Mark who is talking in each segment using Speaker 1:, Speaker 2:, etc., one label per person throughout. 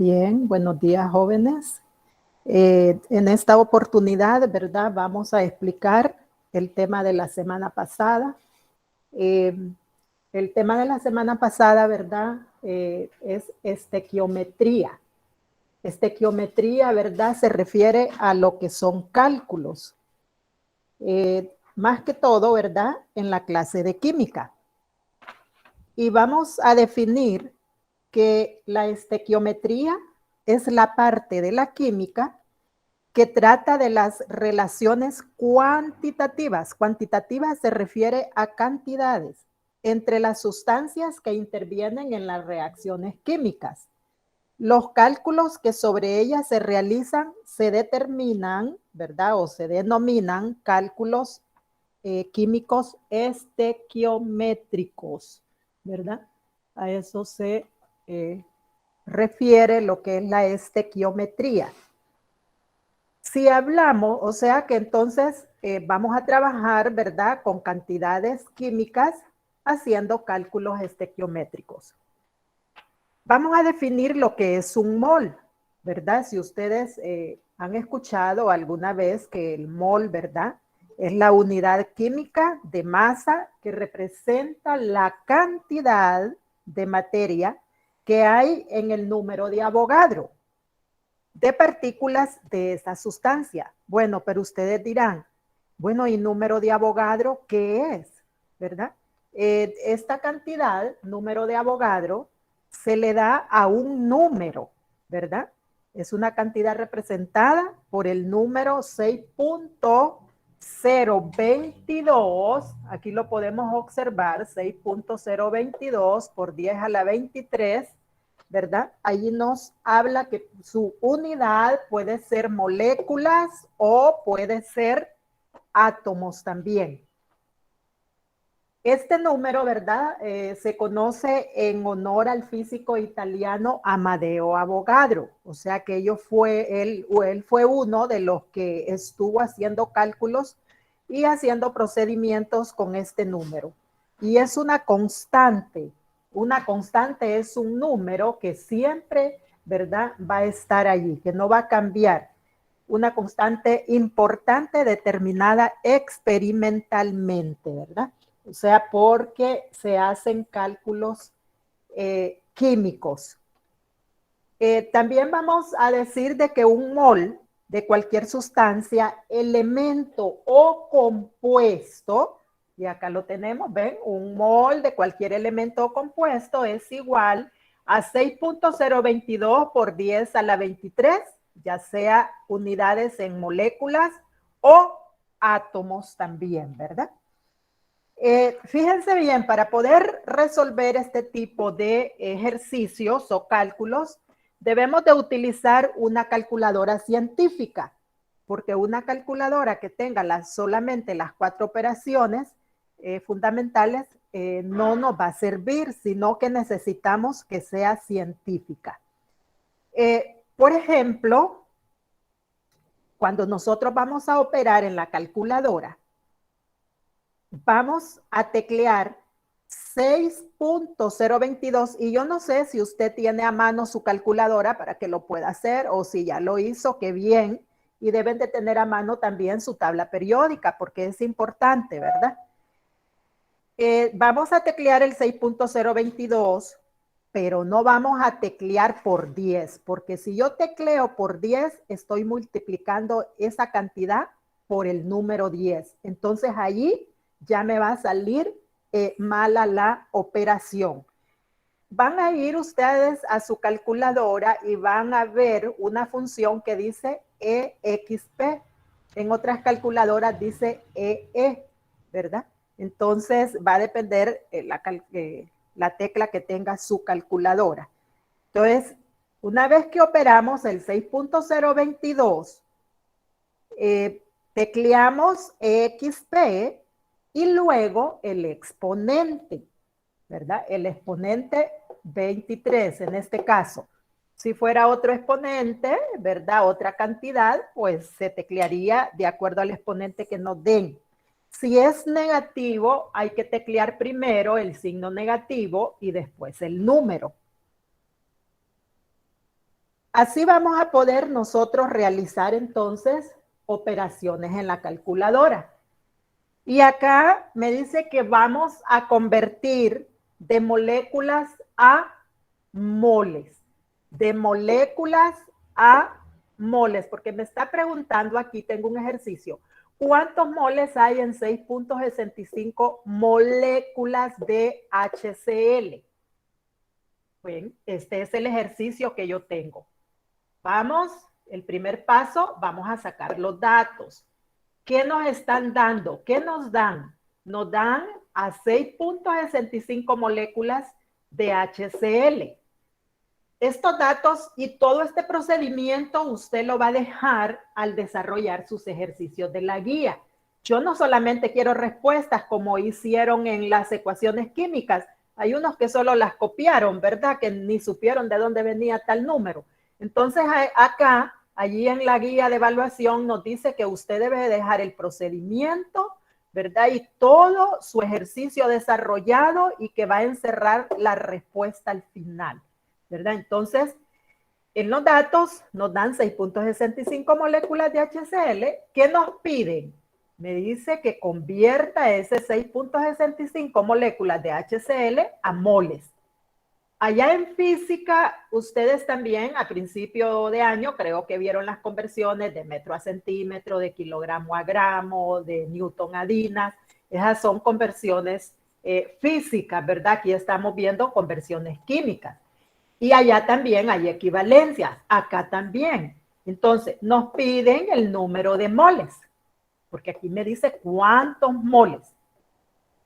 Speaker 1: Bien, buenos días, jóvenes. En esta oportunidad, ¿verdad? Vamos a explicar el tema de la semana pasada. El tema de la semana pasada, ¿verdad? Es estequiometría. Estequiometría, ¿verdad? Se refiere a lo que son cálculos. Más que todo, ¿verdad? En la clase de química. Y vamos a definir que la estequiometría es la parte de la química que trata de las relaciones cuantitativas. Cuantitativas se refiere a cantidades entre las sustancias que intervienen en las reacciones químicas. Los cálculos que sobre ellas se realizan se determinan, ¿verdad? O se denominan cálculos químicos estequiométricos, ¿verdad? A eso se refiere lo que es la estequiometría. Si hablamos, o sea que entonces vamos a trabajar, ¿verdad? Con cantidades químicas haciendo cálculos estequiométricos. Vamos a definir lo que es un mol, ¿verdad? Si ustedes han escuchado alguna vez que el mol, ¿verdad? Es la unidad química de masa que representa la cantidad de materia que hay en el número de Avogadro de partículas de esa sustancia. Bueno, pero ustedes dirán, bueno, ¿y número de Avogadro qué es? ¿Verdad? Esta cantidad, número de Avogadro, se le da a un número, ¿verdad? Es una cantidad representada por el número 6.022, aquí lo podemos observar, 6.022 por 10 a la 23, ¿verdad? Ahí nos habla que su unidad puede ser moléculas o puede ser átomos también. Este número, ¿verdad? Se conoce en honor al físico italiano Amadeo Avogadro, o sea que él fue uno de los que estuvo haciendo cálculos y haciendo procedimientos con este número. Y es una constante es un número que siempre, ¿verdad? Va a estar allí, que no va a cambiar. Una constante importante determinada experimentalmente, ¿verdad? O sea, porque se hacen cálculos químicos. También vamos a decir de que un mol de cualquier sustancia, elemento o compuesto, y acá lo tenemos, ¿ven? Un mol de cualquier elemento o compuesto es igual a 6.022 por 10 a la 23, ya sea unidades en moléculas o átomos también, ¿verdad? Fíjense bien, para poder resolver este tipo de ejercicios o cálculos, debemos de utilizar una calculadora científica, porque una calculadora que tenga solamente las 4 operaciones fundamentales no nos va a servir, sino que necesitamos que sea científica. Por ejemplo, cuando nosotros vamos a operar en la calculadora, vamos a teclear 6.022 y yo no sé si usted tiene a mano su calculadora para que lo pueda hacer o si ya lo hizo, qué bien. Y deben de tener a mano también su tabla periódica porque es importante, ¿verdad? Vamos a teclear el 6.022, pero no vamos a teclear por 10, porque si yo tecleo por 10, estoy multiplicando esa cantidad por el número 10. Entonces allí ya me va a salir mala la operación. Van a ir ustedes a su calculadora y van a ver una función que dice EXP. En otras calculadoras dice EE, ¿verdad? Entonces va a depender la tecla que tenga su calculadora. Entonces, una vez que operamos el 6.022, tecleamos EXP y luego el exponente, ¿verdad? El exponente 23 en este caso. Si fuera otro exponente, ¿verdad? Otra cantidad, pues se teclearía de acuerdo al exponente que nos den. Si es negativo, hay que teclear primero el signo negativo y después el número. Así vamos a poder nosotros realizar entonces operaciones en la calculadora. Y acá me dice que vamos a convertir de moléculas a moles. De moléculas a moles, porque me está preguntando aquí, tengo un ejercicio. ¿Cuántos moles hay en 6.65 moléculas de HCl? Bien, este es el ejercicio que yo tengo. Vamos, el primer paso, vamos a sacar los datos. ¿Qué nos están dando? ¿Qué nos dan? Nos dan a 6.65 moléculas de HCl. Estos datos y todo este procedimiento usted lo va a dejar al desarrollar sus ejercicios de la guía. Yo no solamente quiero respuestas como hicieron en las ecuaciones químicas. Hay unos que solo las copiaron, ¿verdad? Que ni supieron de dónde venía tal número. Entonces acá, allí en la guía de evaluación nos dice que usted debe dejar el procedimiento, ¿verdad? Y todo su ejercicio desarrollado y que va a encerrar la respuesta al final, ¿verdad? Entonces, en los datos nos dan 6.65 moléculas de HCl. ¿Qué nos piden? Me dice que convierta ese 6.65 moléculas de HCl a moles. Allá en física, ustedes también a principio de año creo que vieron las conversiones de metro a centímetro, de kilogramo a gramo, de newton a dinas. Esas son conversiones físicas, ¿verdad? Aquí estamos viendo conversiones químicas. Y allá también hay equivalencias, acá también. Entonces, nos piden el número de moles, porque aquí me dice cuántos moles.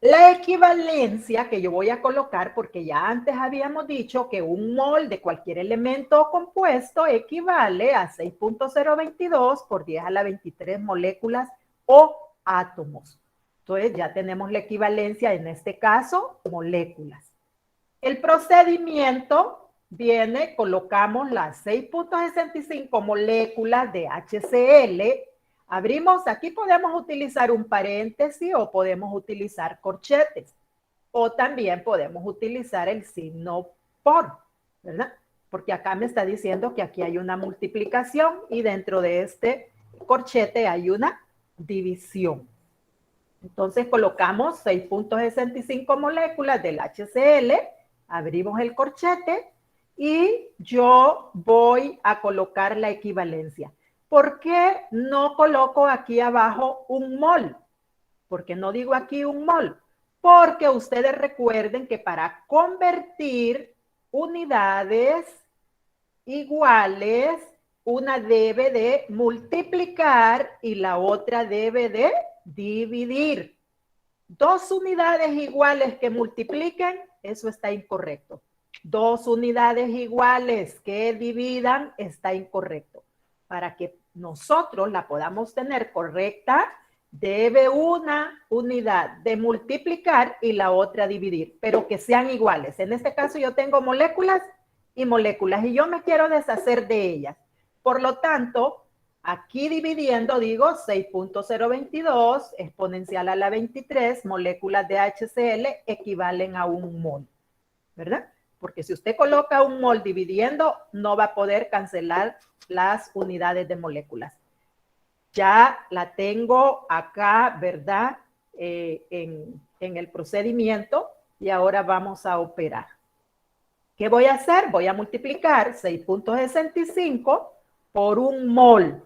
Speaker 1: La equivalencia que yo voy a colocar, porque ya antes habíamos dicho que un mol de cualquier elemento o compuesto equivale a 6.022 por 10 a la 23 moléculas o átomos. Entonces ya tenemos la equivalencia, en este caso, moléculas. El procedimiento viene, colocamos las 6.65 moléculas de HCl. Abrimos, aquí podemos utilizar un paréntesis o podemos utilizar corchetes. O también podemos utilizar el signo por, ¿verdad? Porque acá me está diciendo que aquí hay una multiplicación y dentro de este corchete hay una división. Entonces colocamos 6.65 moléculas del HCl, abrimos el corchete y yo voy a colocar la equivalencia. ¿Por qué no coloco aquí abajo un mol? ¿Por qué no digo aquí un mol? Porque ustedes recuerden que para convertir unidades iguales, una debe de multiplicar y la otra debe de dividir. Dos unidades iguales que multipliquen, eso está incorrecto. Dos unidades iguales que dividan, está incorrecto. Para que nosotros la podamos tener correcta, debe una unidad de multiplicar y la otra dividir, pero que sean iguales. En este caso yo tengo moléculas y moléculas y yo me quiero deshacer de ellas. Por lo tanto, aquí dividiendo digo 6.022 exponencial a la 23 moléculas de HCl equivalen a un mol, ¿verdad? Porque si usted coloca un mol dividiendo, no va a poder cancelar las unidades de moléculas. Ya la tengo acá, ¿verdad? En el procedimiento y ahora vamos a operar. ¿Qué voy a hacer? Voy a multiplicar 6.65 por un mol.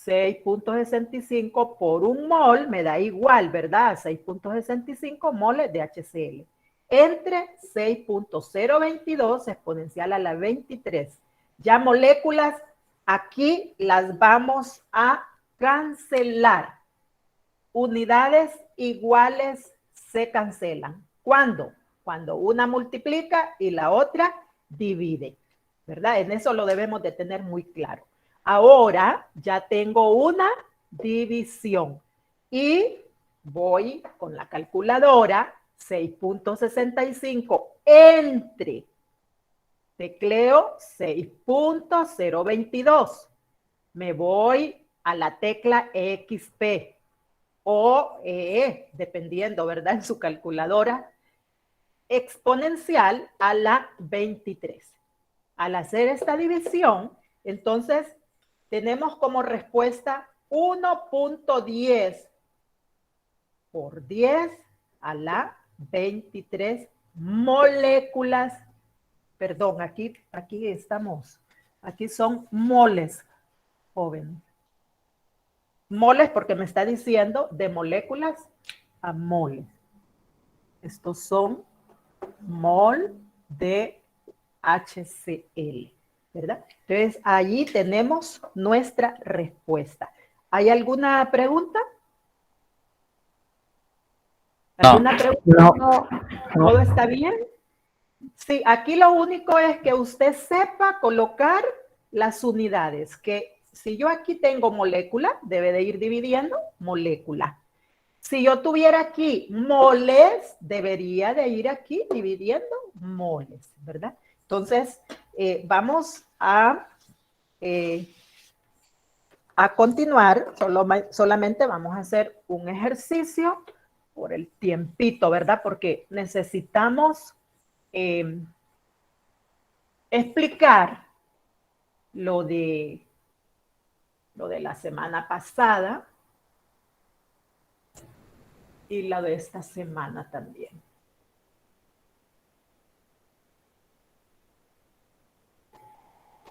Speaker 1: 6.65 por un mol me da igual, ¿verdad? 6.65 moles de HCl. Entre 6.022 exponencial a la 23. Ya moléculas, aquí las vamos a cancelar. Unidades iguales se cancelan. ¿Cuándo? Cuando una multiplica y la otra divide, ¿verdad? En eso lo debemos de tener muy claro. Ahora ya tengo una división y voy con la calculadora 6.65 entre, tecleo 6.022. Me voy a la tecla XP o dependiendo, ¿verdad? En su calculadora, exponencial a la 23. Al hacer esta división, Entonces, tenemos como respuesta 1.10 por 10 a la 23 moléculas. Perdón, aquí estamos. Aquí son moles, jóvenes. Moles porque me está diciendo de moléculas a moles. Estos son mol de HCl, ¿verdad? Entonces, allí tenemos nuestra respuesta. ¿Hay alguna pregunta? ¿Alguna pregunta?
Speaker 2: No.
Speaker 1: ¿Todo está bien? Sí, aquí lo único es que usted sepa colocar las unidades, que si yo aquí tengo molécula, debe de ir dividiendo molécula. Si yo tuviera aquí moles, debería de ir aquí dividiendo moles, ¿verdad? Entonces, vamos a continuar, solamente vamos a hacer un ejercicio por el tiempito, ¿verdad? Porque necesitamos explicar lo de la semana pasada y la de esta semana también.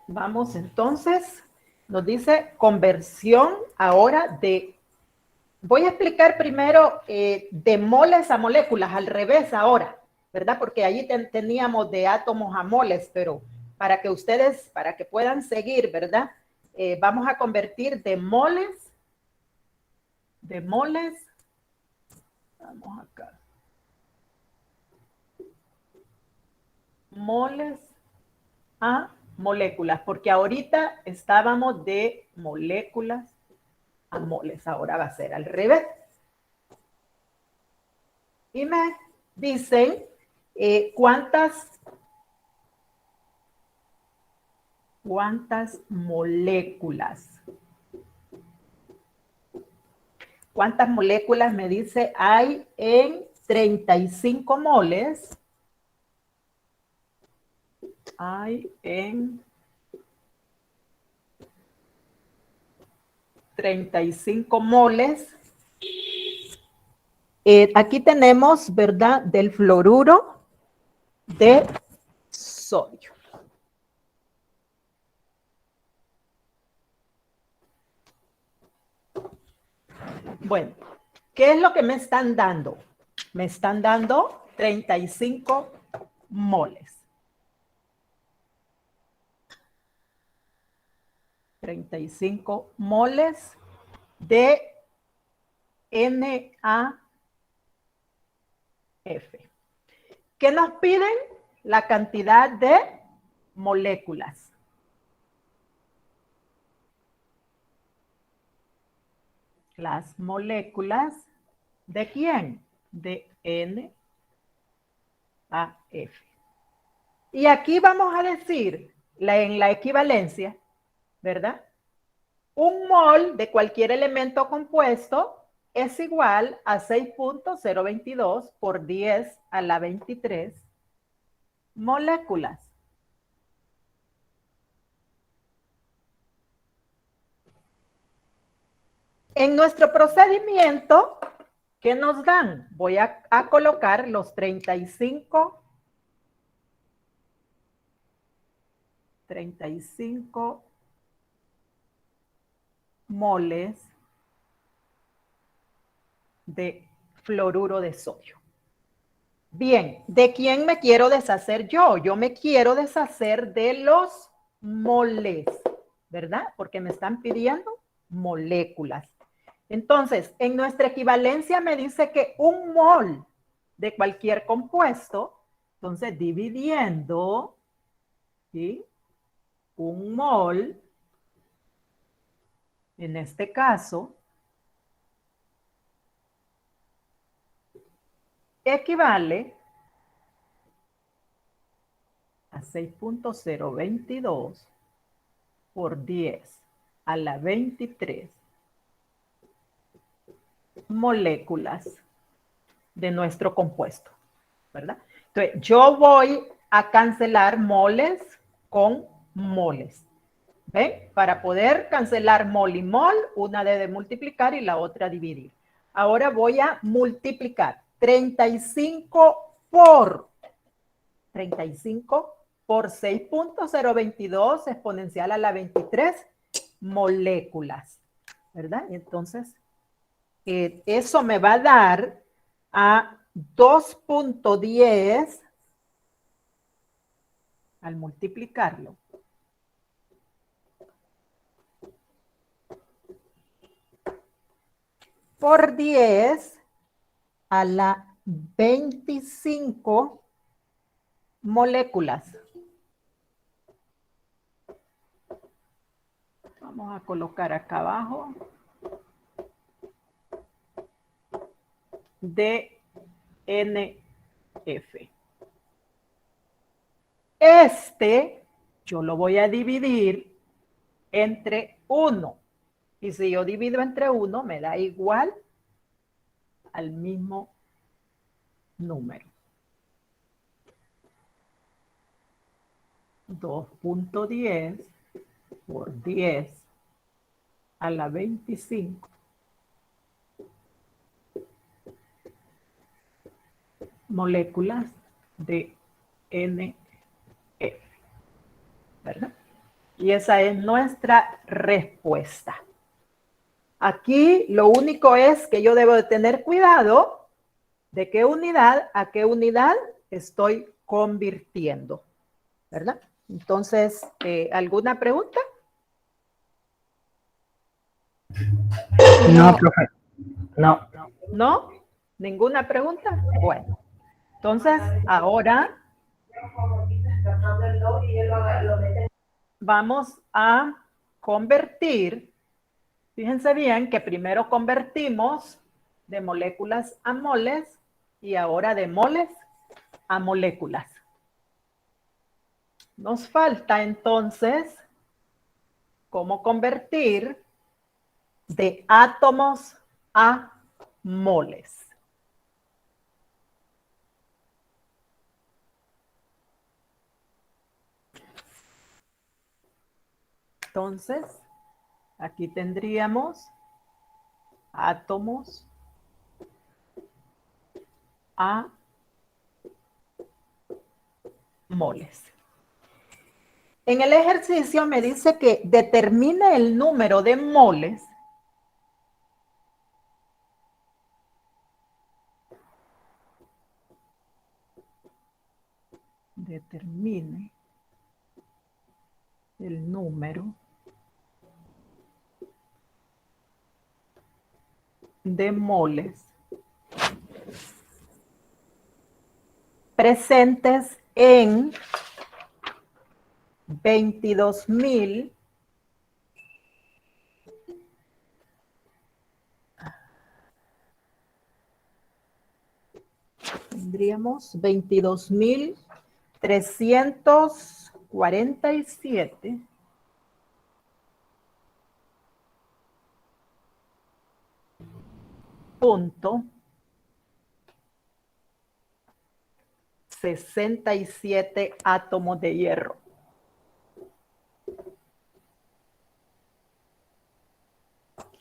Speaker 1: Vamos entonces, nos dice conversión ahora de, voy a explicar primero de moles a moléculas, al revés ahora, ¿verdad? Porque allí teníamos de átomos a moles, pero para que ustedes, para que puedan seguir, ¿verdad? Vamos a convertir de moles, vamos acá, moles a moléculas, porque ahorita estábamos de moléculas a moles, ahora va a ser al revés. Y me dicen cuántas moléculas. ¿Cuántas moléculas me dice hay en 35 moles? Hay en 35 moles. Aquí tenemos, ¿verdad? Del fluoruro de sodio. Bueno, ¿qué es lo que me están dando? Me están dando 35 moles. 35 moles de NaF. ¿Qué nos piden? La cantidad de moléculas. Las moléculas ¿de quién? De NaF. Y aquí vamos a decir en la equivalencia, ¿verdad? Un mol de cualquier elemento compuesto es igual a 6.022 por 10 a la 23 moléculas. En nuestro procedimiento, ¿qué nos dan? Voy a colocar los 35 moles de fluoruro de sodio. Bien, ¿de quién me quiero deshacer yo? Yo me quiero deshacer de los moles, ¿verdad? Porque me están pidiendo moléculas. Entonces, en nuestra equivalencia me dice que un mol de cualquier compuesto, entonces dividiendo, ¿sí? Un mol, en este caso, equivale a 6.022 por 10 a la 23 moléculas de nuestro compuesto, ¿verdad? Entonces, yo voy a cancelar moles con moles. ¿Ven? Para poder cancelar mol y mol, una debe multiplicar y la otra dividir. Ahora voy a multiplicar 35 por 6.022 exponencial a la 23 moléculas, ¿verdad? Y entonces, eso me va a dar a 2.10 al multiplicarlo. Por 10 a la 25 moléculas. Vamos a colocar acá abajo DNF. Yo lo voy a dividir entre 1. Y si yo divido entre 1, me da igual al mismo número. 2.10 por 10 a la 25 moléculas de NF, ¿verdad? Y esa es nuestra respuesta. Aquí lo único es que yo debo de tener cuidado de qué unidad a qué unidad estoy convirtiendo, ¿verdad? Entonces, ¿alguna pregunta?
Speaker 2: No, profe. No.
Speaker 1: ¿No? ¿Ninguna pregunta? Bueno, entonces ahora vamos a convertir. Fíjense bien que primero convertimos de moléculas a moles y ahora de moles a moléculas. Nos falta entonces cómo convertir de átomos a moles. Entonces, aquí tendríamos átomos a moles. En el ejercicio me dice que determine el número de moles determine el número de moles presentes en 22.000 tendríamos 22.347 punto 67 átomos de hierro.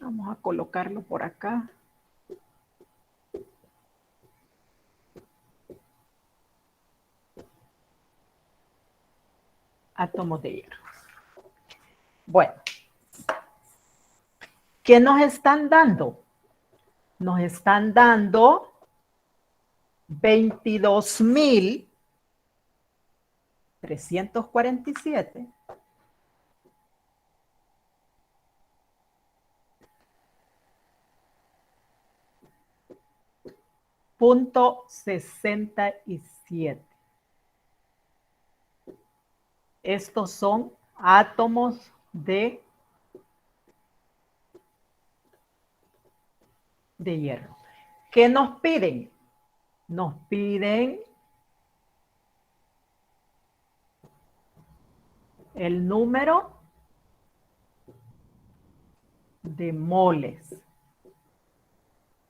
Speaker 1: Vamos a colocarlo por acá. Átomos de hierro. Bueno, ¿qué nos están dando? Nos están dando 22.347 punto 67. Estos son átomos de hierro. ¿Qué nos piden? Nos piden el número de moles,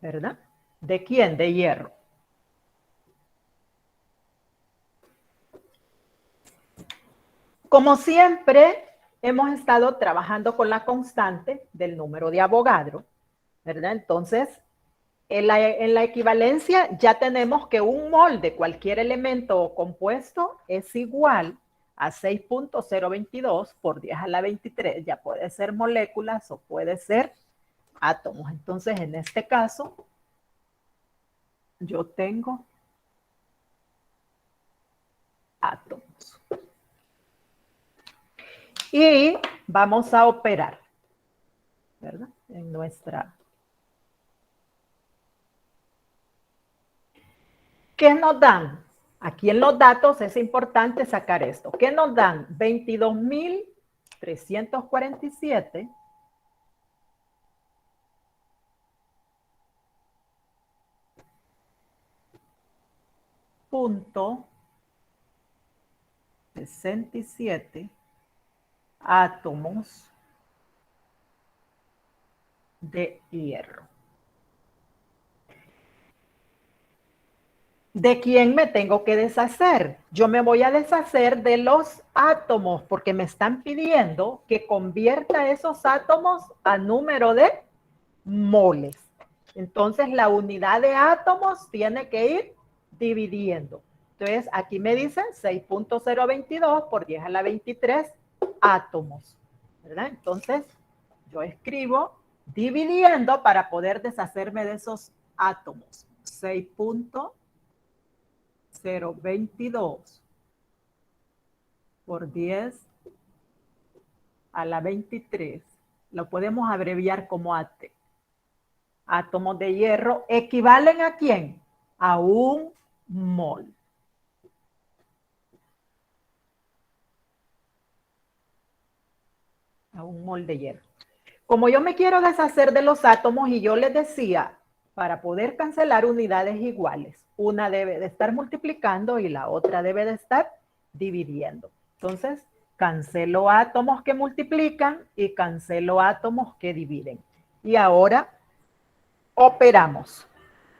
Speaker 1: ¿verdad? ¿De quién? De hierro. Como siempre, hemos estado trabajando con la constante del número de Avogadro, ¿verdad? Entonces, en la equivalencia ya tenemos que un mol de cualquier elemento o compuesto es igual a 6.022 por 10 a la 23. Ya puede ser moléculas o puede ser átomos. Entonces, en este caso, yo tengo átomos. Y vamos a operar, ¿verdad? En nuestra... ¿Qué nos dan? Aquí en los datos es importante sacar esto. ¿Qué nos dan? 22.347 punto 67 átomos de hierro. ¿De quién me tengo que deshacer? Yo me voy a deshacer de los átomos porque me están pidiendo que convierta esos átomos a número de moles. Entonces la unidad de átomos tiene que ir dividiendo. Entonces aquí me dicen 6.022 por 10 a la 23 átomos, ¿verdad? Entonces yo escribo dividiendo para poder deshacerme de esos átomos. 6.022 por 10 a la 23. Lo podemos abreviar como AT. Átomos de hierro equivalen ¿a quién? A un mol. A un mol de hierro. Como yo me quiero deshacer de los átomos y yo les decía, para poder cancelar unidades iguales, una debe de estar multiplicando y la otra debe de estar dividiendo. Entonces, cancelo átomos que multiplican y cancelo átomos que dividen. Y ahora operamos,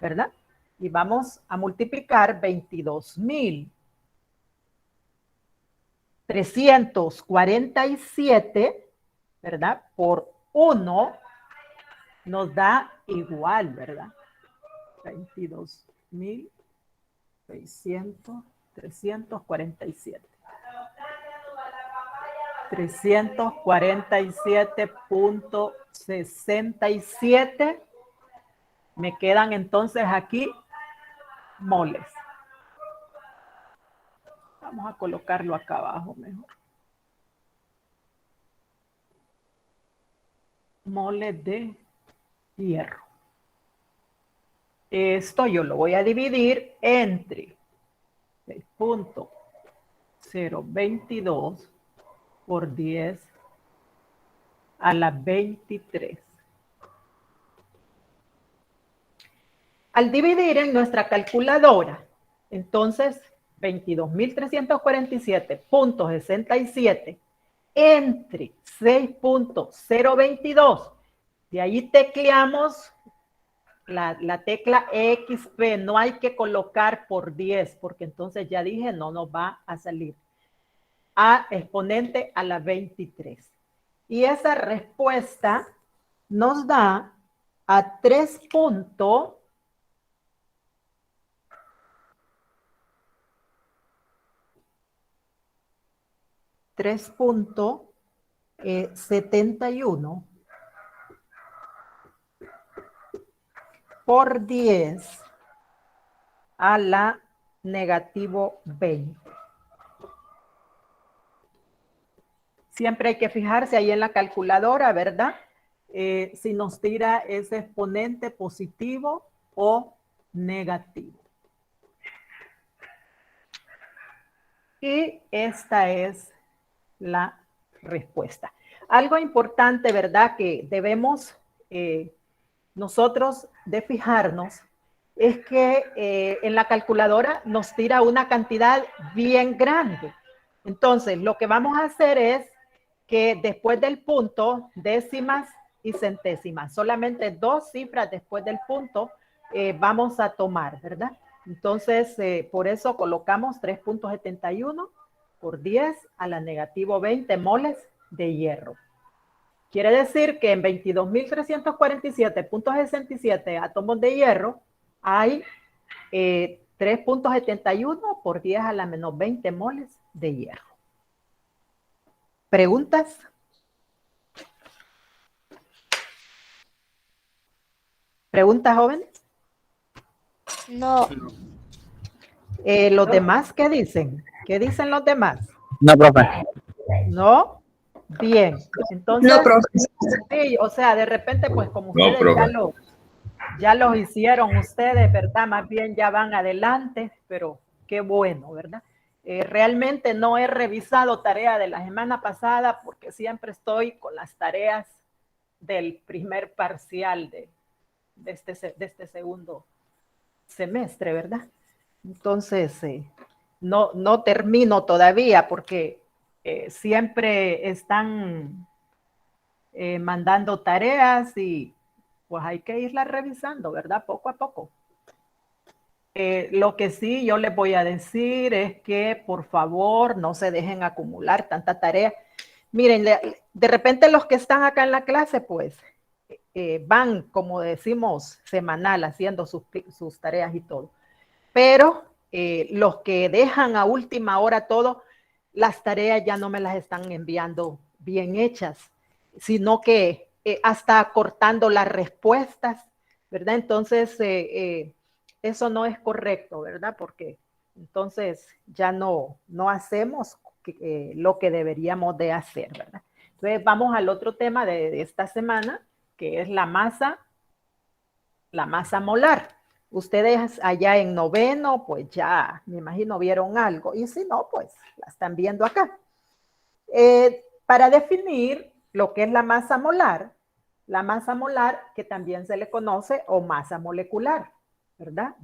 Speaker 1: ¿verdad? Y vamos a multiplicar 22.347, ¿verdad? Por 1 nos da igual, ¿verdad? 22.600, 347. 347.67. Me quedan entonces aquí moles. Vamos a colocarlo acá abajo mejor. Moles de hierro. Esto yo lo voy a dividir entre 6.022 por 10 a la 23. Al dividir en nuestra calculadora, entonces 22.347.67 entre 6.022, de ahí tecleamos la tecla XP, no hay que colocar por 10, porque entonces ya dije, no nos va a salir. A exponente a la 23. Y esa respuesta nos da a 3.71 por 10 a la negativo 20. Siempre hay que fijarse ahí en la calculadora, ¿verdad? Si nos tira ese exponente positivo o negativo. Y esta es la respuesta. Algo importante, ¿verdad? Que debemos nosotros de fijarnos es que en la calculadora nos tira una cantidad bien grande. Entonces, lo que vamos a hacer es que después del punto, décimas y centésimas, solamente dos cifras después del punto vamos a tomar, ¿verdad? Entonces, por eso colocamos 3.71 por 10 a la negativo 20 moles de hierro. Quiere decir que en 22.347.67 átomos de hierro hay 3.71 por 10 a la menos 20 moles de hierro. ¿Preguntas? ¿Preguntas, jóvenes?
Speaker 3: No.
Speaker 1: ¿Los demás qué dicen? ¿Qué dicen los demás?
Speaker 2: No, profe.
Speaker 1: ¿No? Bien. Entonces,
Speaker 3: No, profe.
Speaker 1: sí, o sea, de repente, pues como
Speaker 4: No,
Speaker 1: ustedes
Speaker 4: profe.
Speaker 1: ya los hicieron ustedes, ¿verdad? Más bien ya van adelante, pero qué bueno, ¿verdad? Realmente no he revisado tarea de la semana pasada porque siempre estoy con las tareas del primer parcial de este segundo semestre, ¿verdad? Entonces, no termino todavía porque siempre están mandando tareas y pues hay que irlas revisando, ¿verdad? Poco a poco. Lo que sí yo les voy a decir es que por favor no se dejen acumular tanta tarea. Miren, de repente los que están acá en la clase, pues van, como decimos, semanal haciendo sus tareas y todo. Pero los que dejan a última hora todo, las tareas ya no me las están enviando bien hechas, sino que hasta cortando las respuestas, ¿verdad? Entonces, eso no es correcto, ¿verdad? Porque entonces ya no hacemos lo que deberíamos de hacer, ¿verdad? Entonces, vamos al otro tema de esta semana, que es la masa molar. Ustedes allá en noveno, pues ya me imagino vieron algo, y si no, pues la están viendo acá. Para definir lo que es la masa molar que también se le conoce o masa molecular, ¿verdad?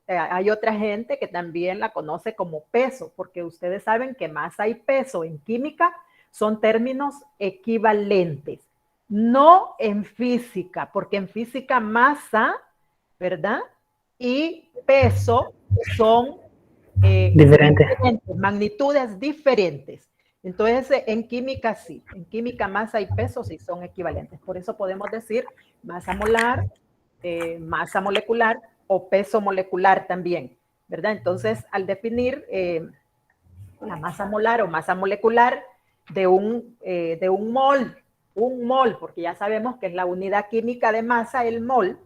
Speaker 1: Hay otra gente que también la conoce como peso, porque ustedes saben que masa y peso en química son términos equivalentes, no en física, porque en física masa, ¿verdad? Y peso son
Speaker 2: Diferente.
Speaker 1: diferentes, magnitudes diferentes. Entonces, en química sí, en química masa y peso sí son equivalentes. Por eso podemos decir masa molar, masa molecular o peso molecular también, ¿verdad? Entonces, al definir la masa molar o masa molecular de un mol, porque ya sabemos que es la unidad química de masa, el mol,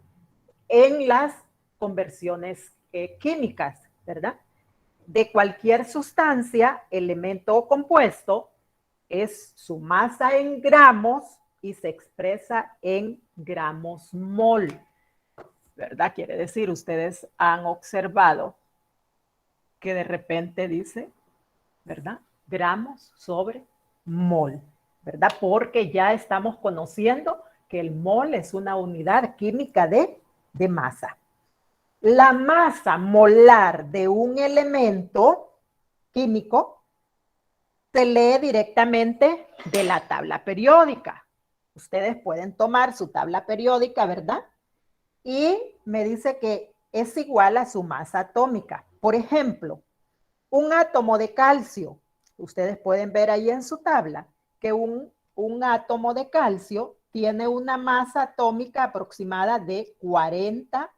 Speaker 1: en las conversiones químicas, ¿verdad? De cualquier sustancia, elemento o compuesto, es su masa en gramos y se expresa en gramos mol, ¿verdad? Quiere decir, ustedes han observado que de repente dice, ¿verdad? Gramos sobre mol, ¿verdad? Porque ya estamos conociendo que el mol es una unidad química de masa. La masa molar de un elemento químico se lee directamente de la tabla periódica. Ustedes pueden tomar su tabla periódica, ¿verdad? Y me dice que es igual a su masa atómica. Por ejemplo, un átomo de calcio, ustedes pueden ver ahí en su tabla que un átomo de calcio tiene una masa atómica aproximada de 40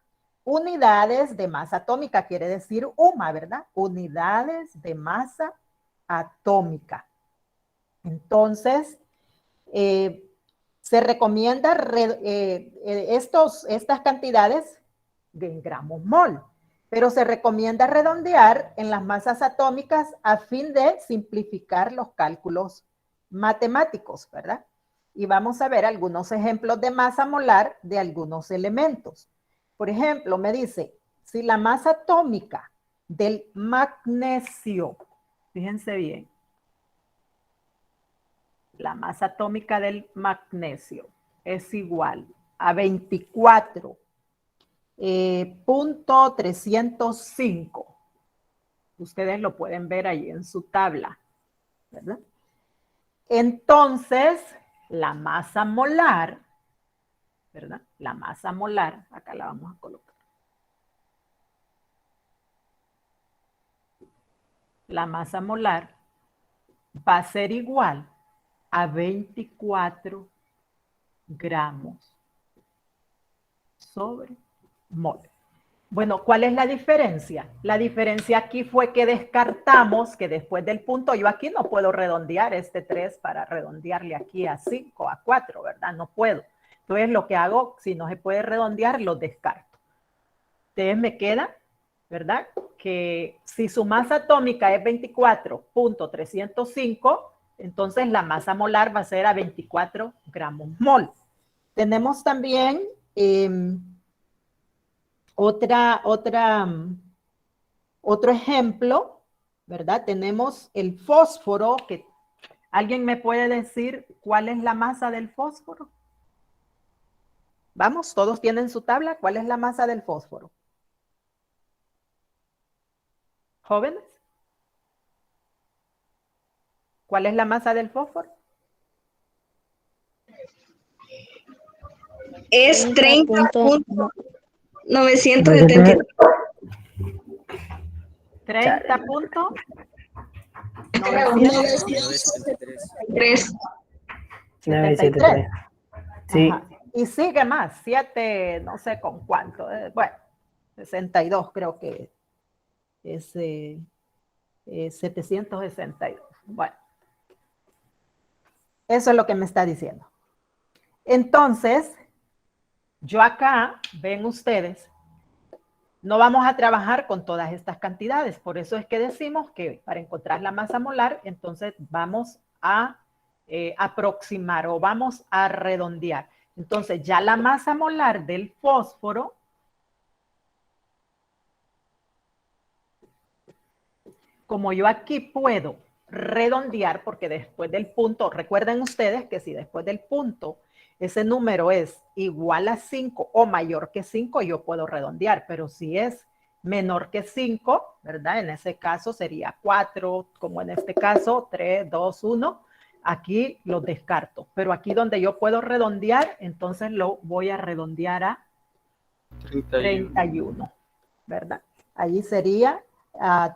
Speaker 1: unidades de masa atómica, quiere decir UMA, ¿verdad? Unidades de masa atómica. Entonces, se recomienda estas cantidades en gramos mol, pero se recomienda redondear en las masas atómicas a fin de simplificar los cálculos matemáticos, ¿verdad? Y vamos a ver algunos ejemplos de masa molar de algunos elementos. Por ejemplo, me dice, si la masa atómica del magnesio, fíjense bien, la masa atómica del magnesio es igual a 24.305. Ustedes lo pueden ver ahí en su tabla, ¿verdad? Entonces, la masa molar, ¿verdad? La masa molar, acá la vamos a colocar. La masa molar va a ser igual a 24 gramos sobre mol. Bueno, ¿cuál es la diferencia? La diferencia aquí fue que descartamos que después del punto, yo aquí no puedo redondear este 3 para redondearle aquí a 5, a 4, ¿verdad? No puedo. Entonces lo que hago, si no se puede redondear, lo descarto. Entonces me queda, ¿verdad? Que si su masa atómica es 24.305, entonces la masa molar va a ser a 24 gramos mol. Tenemos también otro ejemplo, ¿verdad? Tenemos el fósforo, que ¿alguien me puede decir cuál es la masa del fósforo? Vamos, todos tienen su tabla. ¿Cuál es la masa del fósforo? ¿Jóvenes? ¿Cuál es la masa del fósforo?
Speaker 4: Es
Speaker 3: 30.973.
Speaker 4: 30.973.
Speaker 1: 30.973.
Speaker 2: 973. Sí.
Speaker 1: Ajá. Y sigue más, 7, no sé con cuánto. Bueno, 62 creo que es 762. Bueno, eso es lo que me está diciendo. Entonces, yo acá, ven ustedes, no vamos a trabajar con todas estas cantidades. Por eso es que decimos que para encontrar la masa molar, entonces vamos a aproximar o vamos a redondear. Entonces, ya la masa molar del fósforo, como yo aquí puedo redondear, porque después del punto, recuerden ustedes que si después del punto ese número es igual a 5 o mayor que 5, yo puedo redondear, pero si es menor que 5, ¿verdad? En ese caso sería 4, como en este caso, 3, 2, 1. Aquí lo descarto, pero aquí donde yo puedo redondear, entonces lo voy a redondear a 31, ¿verdad? Allí sería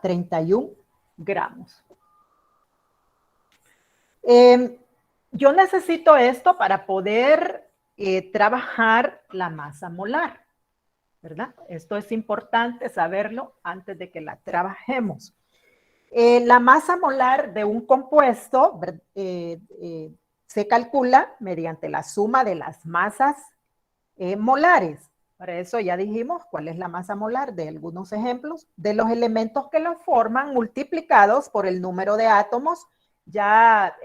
Speaker 1: 31 gramos. Yo necesito esto para poder trabajar la masa molar, ¿verdad? Esto es importante saberlo antes de que la trabajemos. La masa molar de un compuesto se calcula mediante la suma de las masas molares. Para eso ya dijimos cuál es la masa molar de algunos ejemplos de los elementos que lo forman multiplicados por el número de átomos. Ya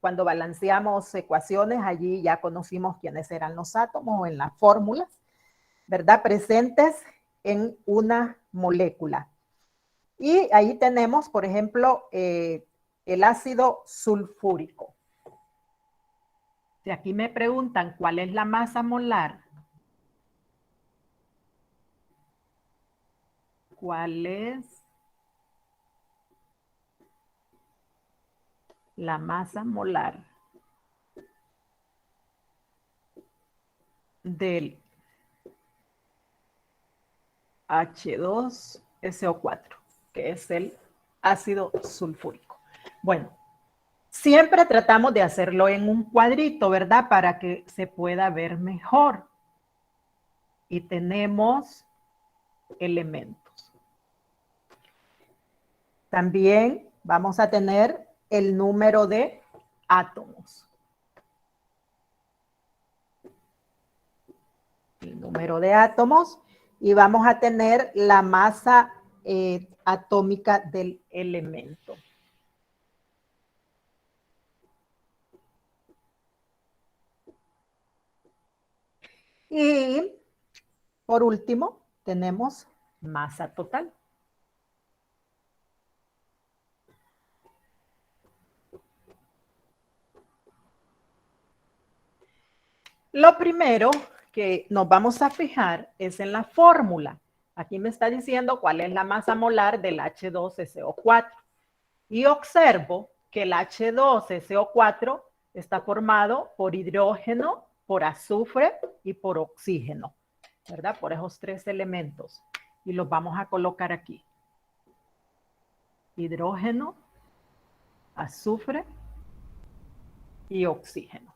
Speaker 1: cuando balanceamos ecuaciones, allí ya conocimos quiénes eran los átomos o en las fórmulas, ¿verdad? Presentes en una molécula. Y ahí tenemos, por ejemplo, el ácido sulfúrico. Si aquí me preguntan cuál es la masa molar, ¿cuál es la masa molar del H2SO4, que es el ácido sulfúrico? Bueno, siempre tratamos de hacerlo en un cuadrito, ¿verdad? Para que se pueda ver mejor. Y tenemos elementos. También vamos a tener el número de átomos. El número de átomos. Y vamos a tener la masa atómica del elemento. Y por último, tenemos masa total. Lo primero que nos vamos a fijar es en la fórmula. Aquí me está diciendo cuál es la masa molar del H2SO4. Y observo que el H2SO4 está formado por hidrógeno, por azufre y por oxígeno, ¿verdad? Por esos tres elementos. Y los vamos a colocar aquí. Hidrógeno, azufre y oxígeno.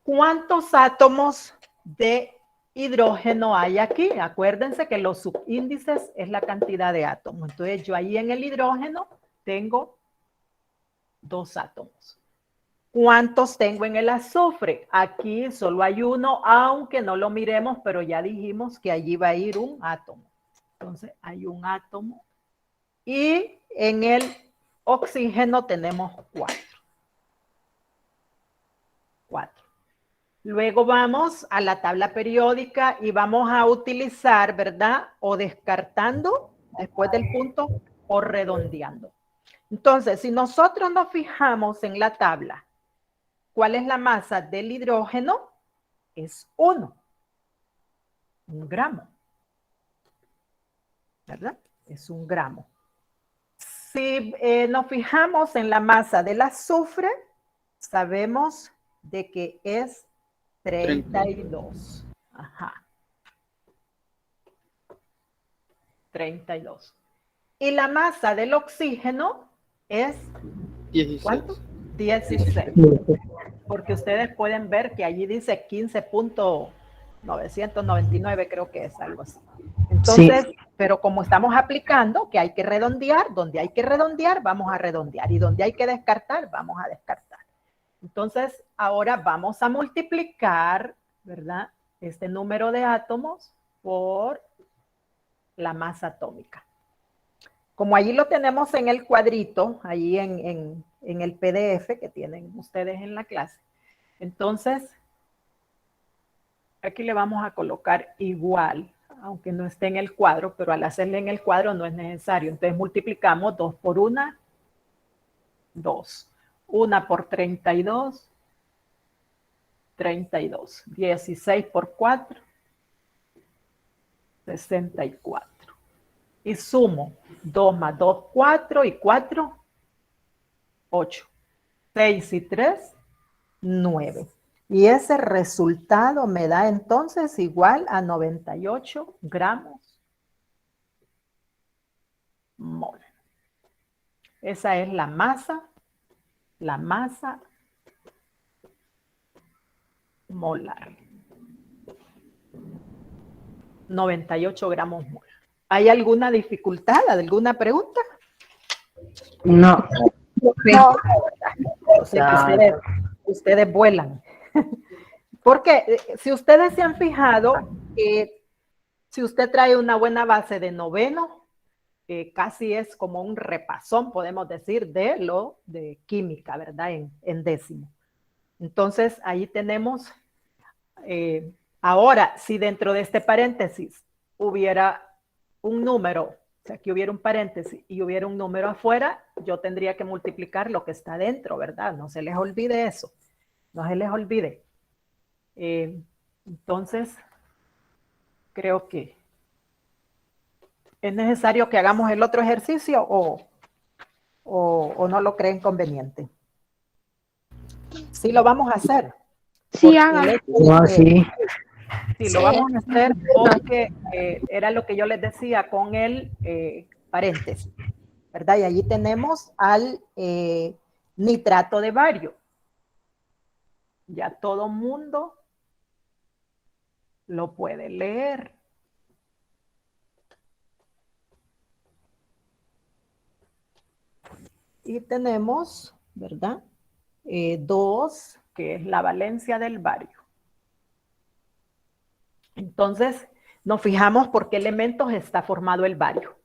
Speaker 1: ¿Cuántos átomos de hidrógeno hay aquí? Acuérdense que los subíndices es la cantidad de átomos. Entonces yo ahí en el hidrógeno tengo 2 átomos. ¿Cuántos tengo en el azufre? Aquí solo hay 1, aunque no lo miremos, pero ya dijimos que allí va a ir un átomo. Entonces hay un átomo. Y en el oxígeno tenemos 4. 4. Luego vamos a la tabla periódica y vamos a utilizar, ¿verdad? O descartando después del punto o redondeando. Entonces, si nosotros nos fijamos en la tabla, ¿cuál es la masa del hidrógeno? Es 1. 1 gramo. ¿Verdad? Es 1 gramo. Si nos fijamos en la masa del azufre, sabemos de que es 32. Ajá. 32. Y la masa del oxígeno es
Speaker 5: 16.
Speaker 1: ¿cuánto? 16. Porque ustedes pueden ver que allí dice 15.999, creo que es algo así. Entonces, sí. Pero como estamos aplicando que hay que redondear, donde hay que redondear, vamos a redondear. Y donde hay que descartar, vamos a descartar. Entonces, ahora vamos a multiplicar, ¿verdad? Este número de átomos por la masa atómica. Como allí lo tenemos en el cuadrito, allí en el PDF que tienen ustedes en la clase, entonces, aquí le vamos a colocar igual, aunque no esté en el cuadro, pero al hacerle en el cuadro no es necesario. Entonces multiplicamos 2 por 1, 2. 1 por 32, 32. 16 por 4, 64. Y sumo 2 más 2, 4 y 4, 8. 6 y 3, 9. Y ese resultado me da entonces igual a 98 gramos mol. Esa es la masa molar. 98 gramos mol. ¿Hay alguna dificultad, alguna pregunta?
Speaker 2: No.
Speaker 3: No.
Speaker 1: O sea, que ustedes vuelan. Porque si ustedes se han fijado, si usted trae una buena base de noveno, casi es como un repasón, podemos decir, de lo de química, ¿verdad? En décimo. Entonces, ahí tenemos, ahora, si dentro de este paréntesis hubiera un número, o sea, que hubiera un paréntesis y hubiera un número afuera, yo tendría que multiplicar lo que está dentro, ¿verdad? No se les olvide eso, no se les olvide. Entonces, creo que es necesario que hagamos el otro ejercicio o no lo creen conveniente. Sí lo vamos a hacer.
Speaker 3: Sí, hágalo.
Speaker 2: Sí.
Speaker 1: Sí, lo vamos a hacer porque era lo que yo les decía con el paréntesis, ¿verdad? Y allí tenemos al nitrato de bario. Ya todo mundo lo puede leer. Y tenemos, ¿verdad? 2, que es la valencia del bario. Entonces, nos fijamos por qué elementos está formado el bario.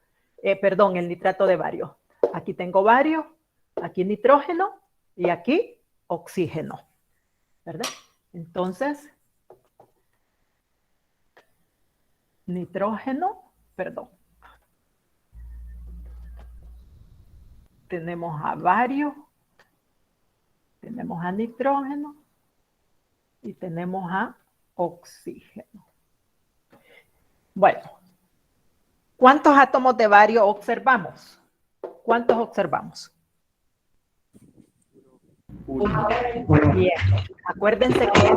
Speaker 1: Perdón, el nitrato de bario. Aquí tengo bario, aquí nitrógeno y aquí oxígeno, ¿verdad? Entonces, nitrógeno, perdón. Tenemos a bario, tenemos a nitrógeno y tenemos a oxígeno. Bueno, ¿cuántos átomos de bario observamos? ¿Cuántos observamos? 1. Bien. Acuérdense que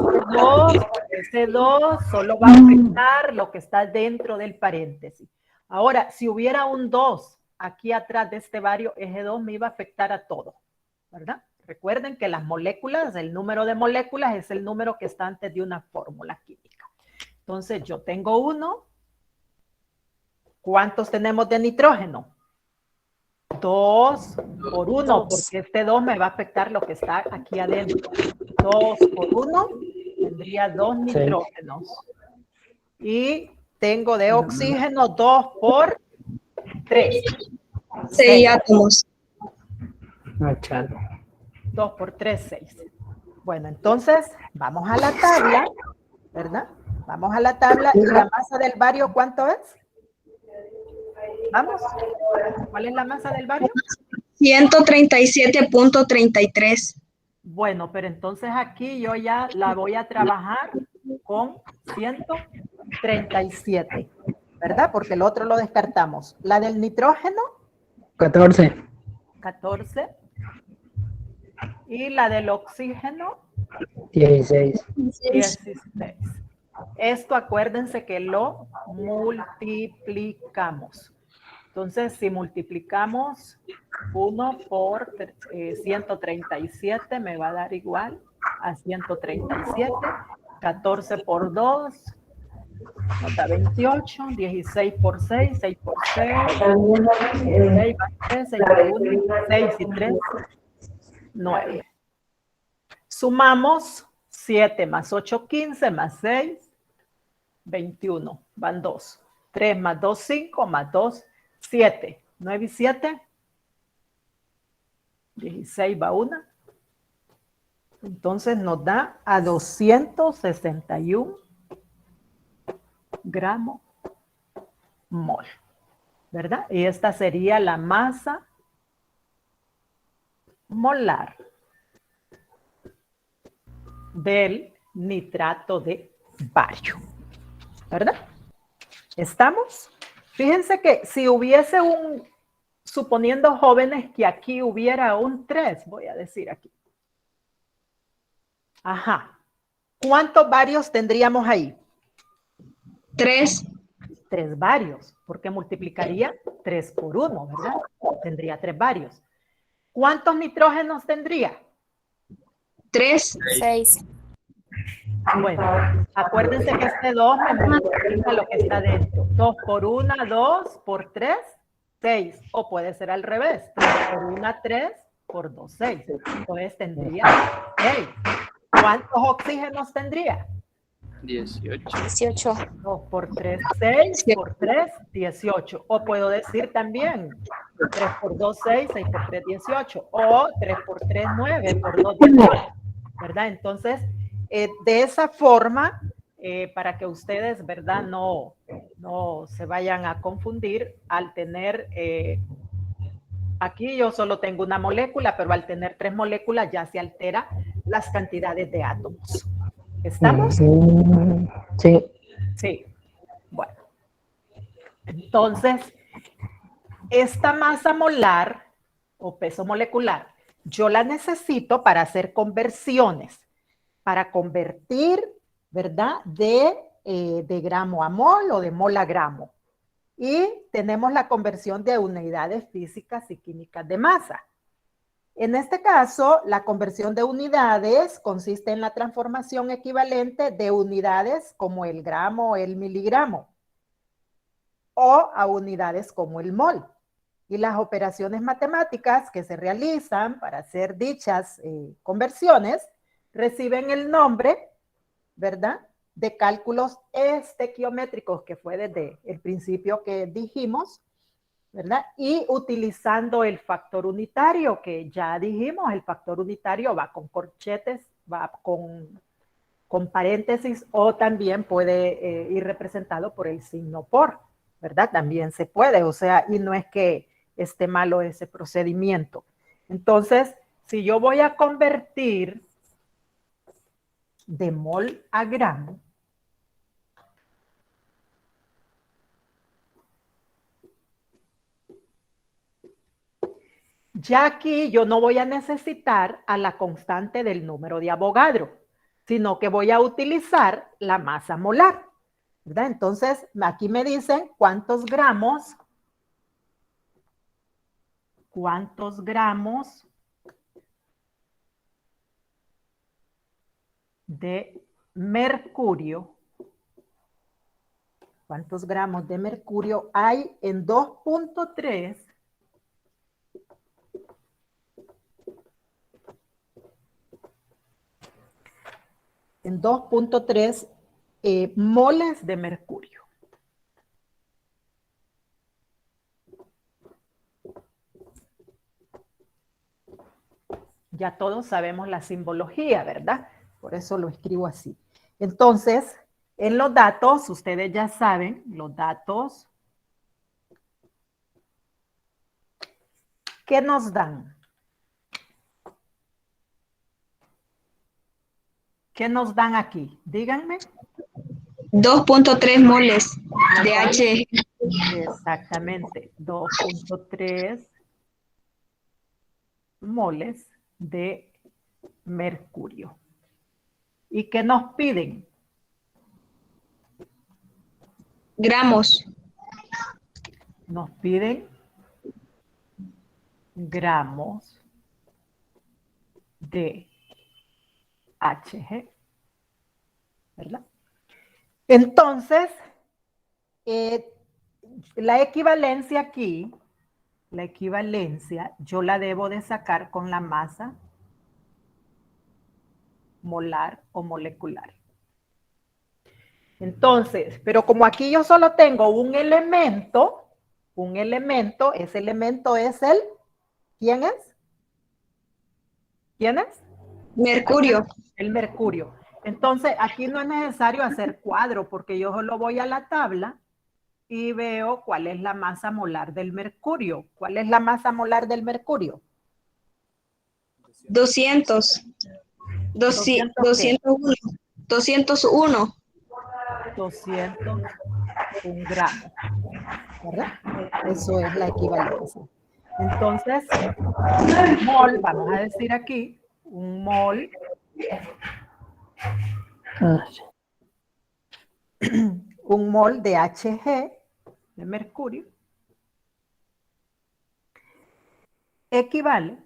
Speaker 1: ese 2 solo va a afectar lo que está dentro del paréntesis. Ahora, si hubiera un 2 aquí atrás de este bario, ese 2 me iba a afectar a todo, ¿verdad? Recuerden que las moléculas, el número de moléculas es el número que está antes de una fórmula química. Entonces yo tengo 1. ¿Cuántos tenemos de nitrógeno? 2 por 1, porque este 2 me va a afectar lo que está aquí adentro. 2 por 1 tendría 2 nitrógenos. Y tengo de oxígeno 2 por 3.
Speaker 4: 6 átomos.
Speaker 1: 2 por 3, 6. Bueno, entonces vamos a la tabla, ¿verdad? Vamos a la tabla. ¿Y la masa del bario cuánto es? Vamos. ¿Cuál es la masa del bario?
Speaker 4: 137.33.
Speaker 1: Bueno, pero entonces aquí yo ya la voy a trabajar con 137, ¿verdad? Porque el otro lo descartamos. La del nitrógeno,
Speaker 2: 14.
Speaker 1: 14. Y la del oxígeno,
Speaker 2: 16.
Speaker 1: 16. Esto acuérdense que lo multiplicamos. Entonces, si multiplicamos 1 por 137, me va a dar igual a 137. 14 por 2, nos da 28. 16 por 6, 6 por 6. 6 más 3, 6 por 1, 6 y 3, 9. Sumamos 7 más 8, 15, más 6, 21. Van 2. 3 más 2, 5, más 2, 7. 9 y 7, 16 va 1. Entonces nos da a 261 gramos mol, ¿verdad? Y esta sería la masa molar del nitrato de bario, ¿verdad? ¿Estamos? Fíjense que si hubiese suponiendo jóvenes que aquí hubiera un 3, voy a decir aquí. Ajá. ¿Cuántos barios tendríamos ahí?
Speaker 4: 3.
Speaker 1: 3 barios, porque multiplicaría 3 por 1, ¿verdad? Tendría 3 barios. ¿Cuántos nitrógenos tendría?
Speaker 4: 3.
Speaker 3: 6.
Speaker 1: Bueno, acuérdense que este 2 me multiplica lo que está dentro. 2 por 1, 2 por 3, 6. O puede ser al revés. 3 por 1, 3 por 2, 6. Entonces tendría 6. ¿Cuántos oxígenos tendría?
Speaker 3: 18.
Speaker 1: 2 por 3, 6 por 3, 18. O puedo decir también 3 por 2, 6, 6 por 3, 18. O 3 por 3, 9, por 2, 18. ¿Verdad? Entonces, de esa forma, para que ustedes, ¿verdad? No se vayan a confundir al tener, aquí yo solo tengo una molécula, pero al tener 3 moléculas ya se altera las cantidades de átomos. ¿Estamos?
Speaker 2: Sí.
Speaker 1: Sí. Bueno. Entonces, esta masa molar o peso molecular, yo la necesito para hacer conversiones, para convertir, ¿verdad? De gramo a mol o de mol a gramo. Y tenemos la conversión de unidades físicas y químicas de masa. En este caso, la conversión de unidades consiste en la transformación equivalente de unidades como el gramo o el miligramo o a unidades como el mol. Y las operaciones matemáticas que se realizan para hacer dichas conversiones reciben el nombre, ¿verdad?, de cálculos estequiométricos, que fue desde el principio que dijimos, ¿verdad? Y utilizando el factor unitario, que ya dijimos, el factor unitario va con corchetes, va con paréntesis, o también puede ir representado por el signo por, ¿verdad? También se puede, o sea, y no es que esté malo ese procedimiento. Entonces, si yo voy a convertir de mol a gramo, ya aquí yo no voy a necesitar a la constante del número de Avogadro, sino que voy a utilizar la masa molar, ¿verdad? Entonces, aquí me dicen cuántos gramos de mercurio. ¿Cuántos gramos de mercurio hay en 2.3? En 2.3 moles de mercurio. Ya todos sabemos la simbología, ¿verdad? Por eso lo escribo así. Entonces, en los datos, ustedes ya saben, los datos, ¿qué nos dan? ¿Qué nos dan aquí? Díganme.
Speaker 4: 2.3 moles de H.
Speaker 1: Exactamente, 2.3 moles de mercurio. ¿Y qué nos piden?
Speaker 4: Gramos.
Speaker 1: Nos piden gramos de Hg, ¿verdad? Entonces, la equivalencia aquí, la equivalencia, yo la debo de sacar con la masa molar o molecular. Entonces, pero como aquí yo solo tengo un elemento, ese elemento es el, ¿quién es? ¿Quién es?
Speaker 4: Mercurio.
Speaker 1: El mercurio. Entonces, aquí no es necesario hacer cuadro porque yo solo voy a la tabla y veo cuál es la masa molar del mercurio. ¿Cuál es la masa molar del mercurio?
Speaker 4: 200. 201. 201.
Speaker 1: 201 gramos, ¿verdad? Eso es la equivalencia. Entonces, un mol, vamos a decir aquí, un mol de Hg, de mercurio, equivale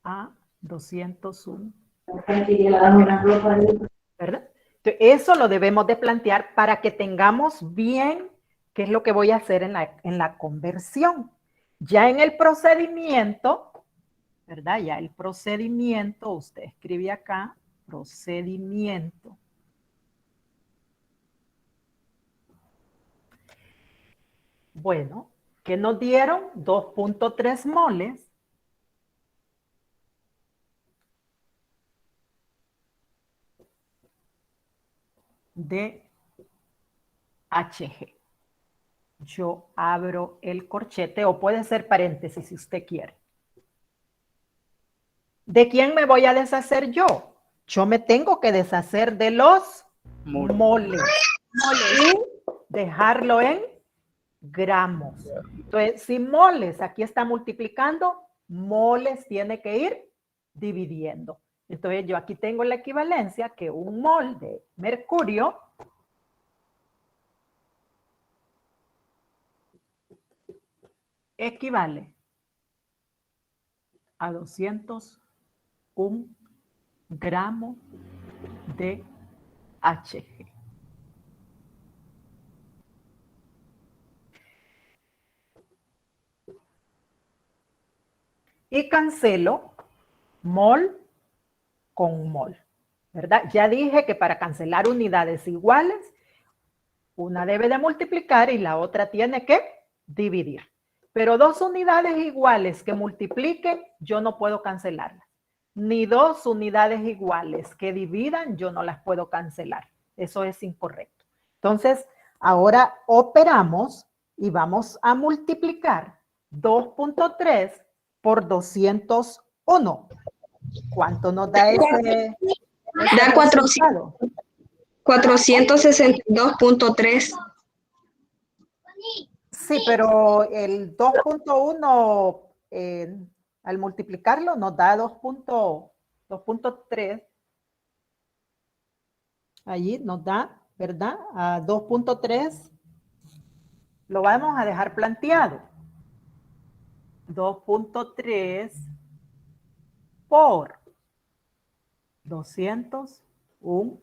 Speaker 1: a 201. ¿Verdad? Entonces, eso lo debemos de plantear para que tengamos bien qué es lo que voy a hacer en la conversión. Ya en el procedimiento, ¿verdad? Ya el procedimiento, usted escribe acá, procedimiento. Bueno, ¿qué nos dieron? 2.3 moles de Hg. Yo abro el corchete o puede ser paréntesis si usted quiere. ¿De quién me voy a deshacer yo? Yo me tengo que deshacer de los moles. Y dejarlo en gramos. Entonces, si moles aquí está multiplicando, moles tiene que ir dividiendo. Entonces, yo aquí tengo la equivalencia que un mol de mercurio equivale a 201 gramos de Hg. Y cancelo mol con mol, ¿verdad? Ya dije que para cancelar unidades iguales, una debe de multiplicar y la otra tiene que dividir. Pero dos unidades iguales que multipliquen, yo no puedo cancelarlas. Ni dos unidades iguales que dividan, yo no las puedo cancelar. Eso es incorrecto. Entonces, ahora operamos y vamos a multiplicar 2.3 por 201. ¿Cuánto nos da ese
Speaker 4: Da 462.3.
Speaker 1: Sí, pero el 2.1 al multiplicarlo nos da 2.3. Allí nos da, ¿verdad? A 2.3 lo vamos a dejar planteado. 2.3 por 201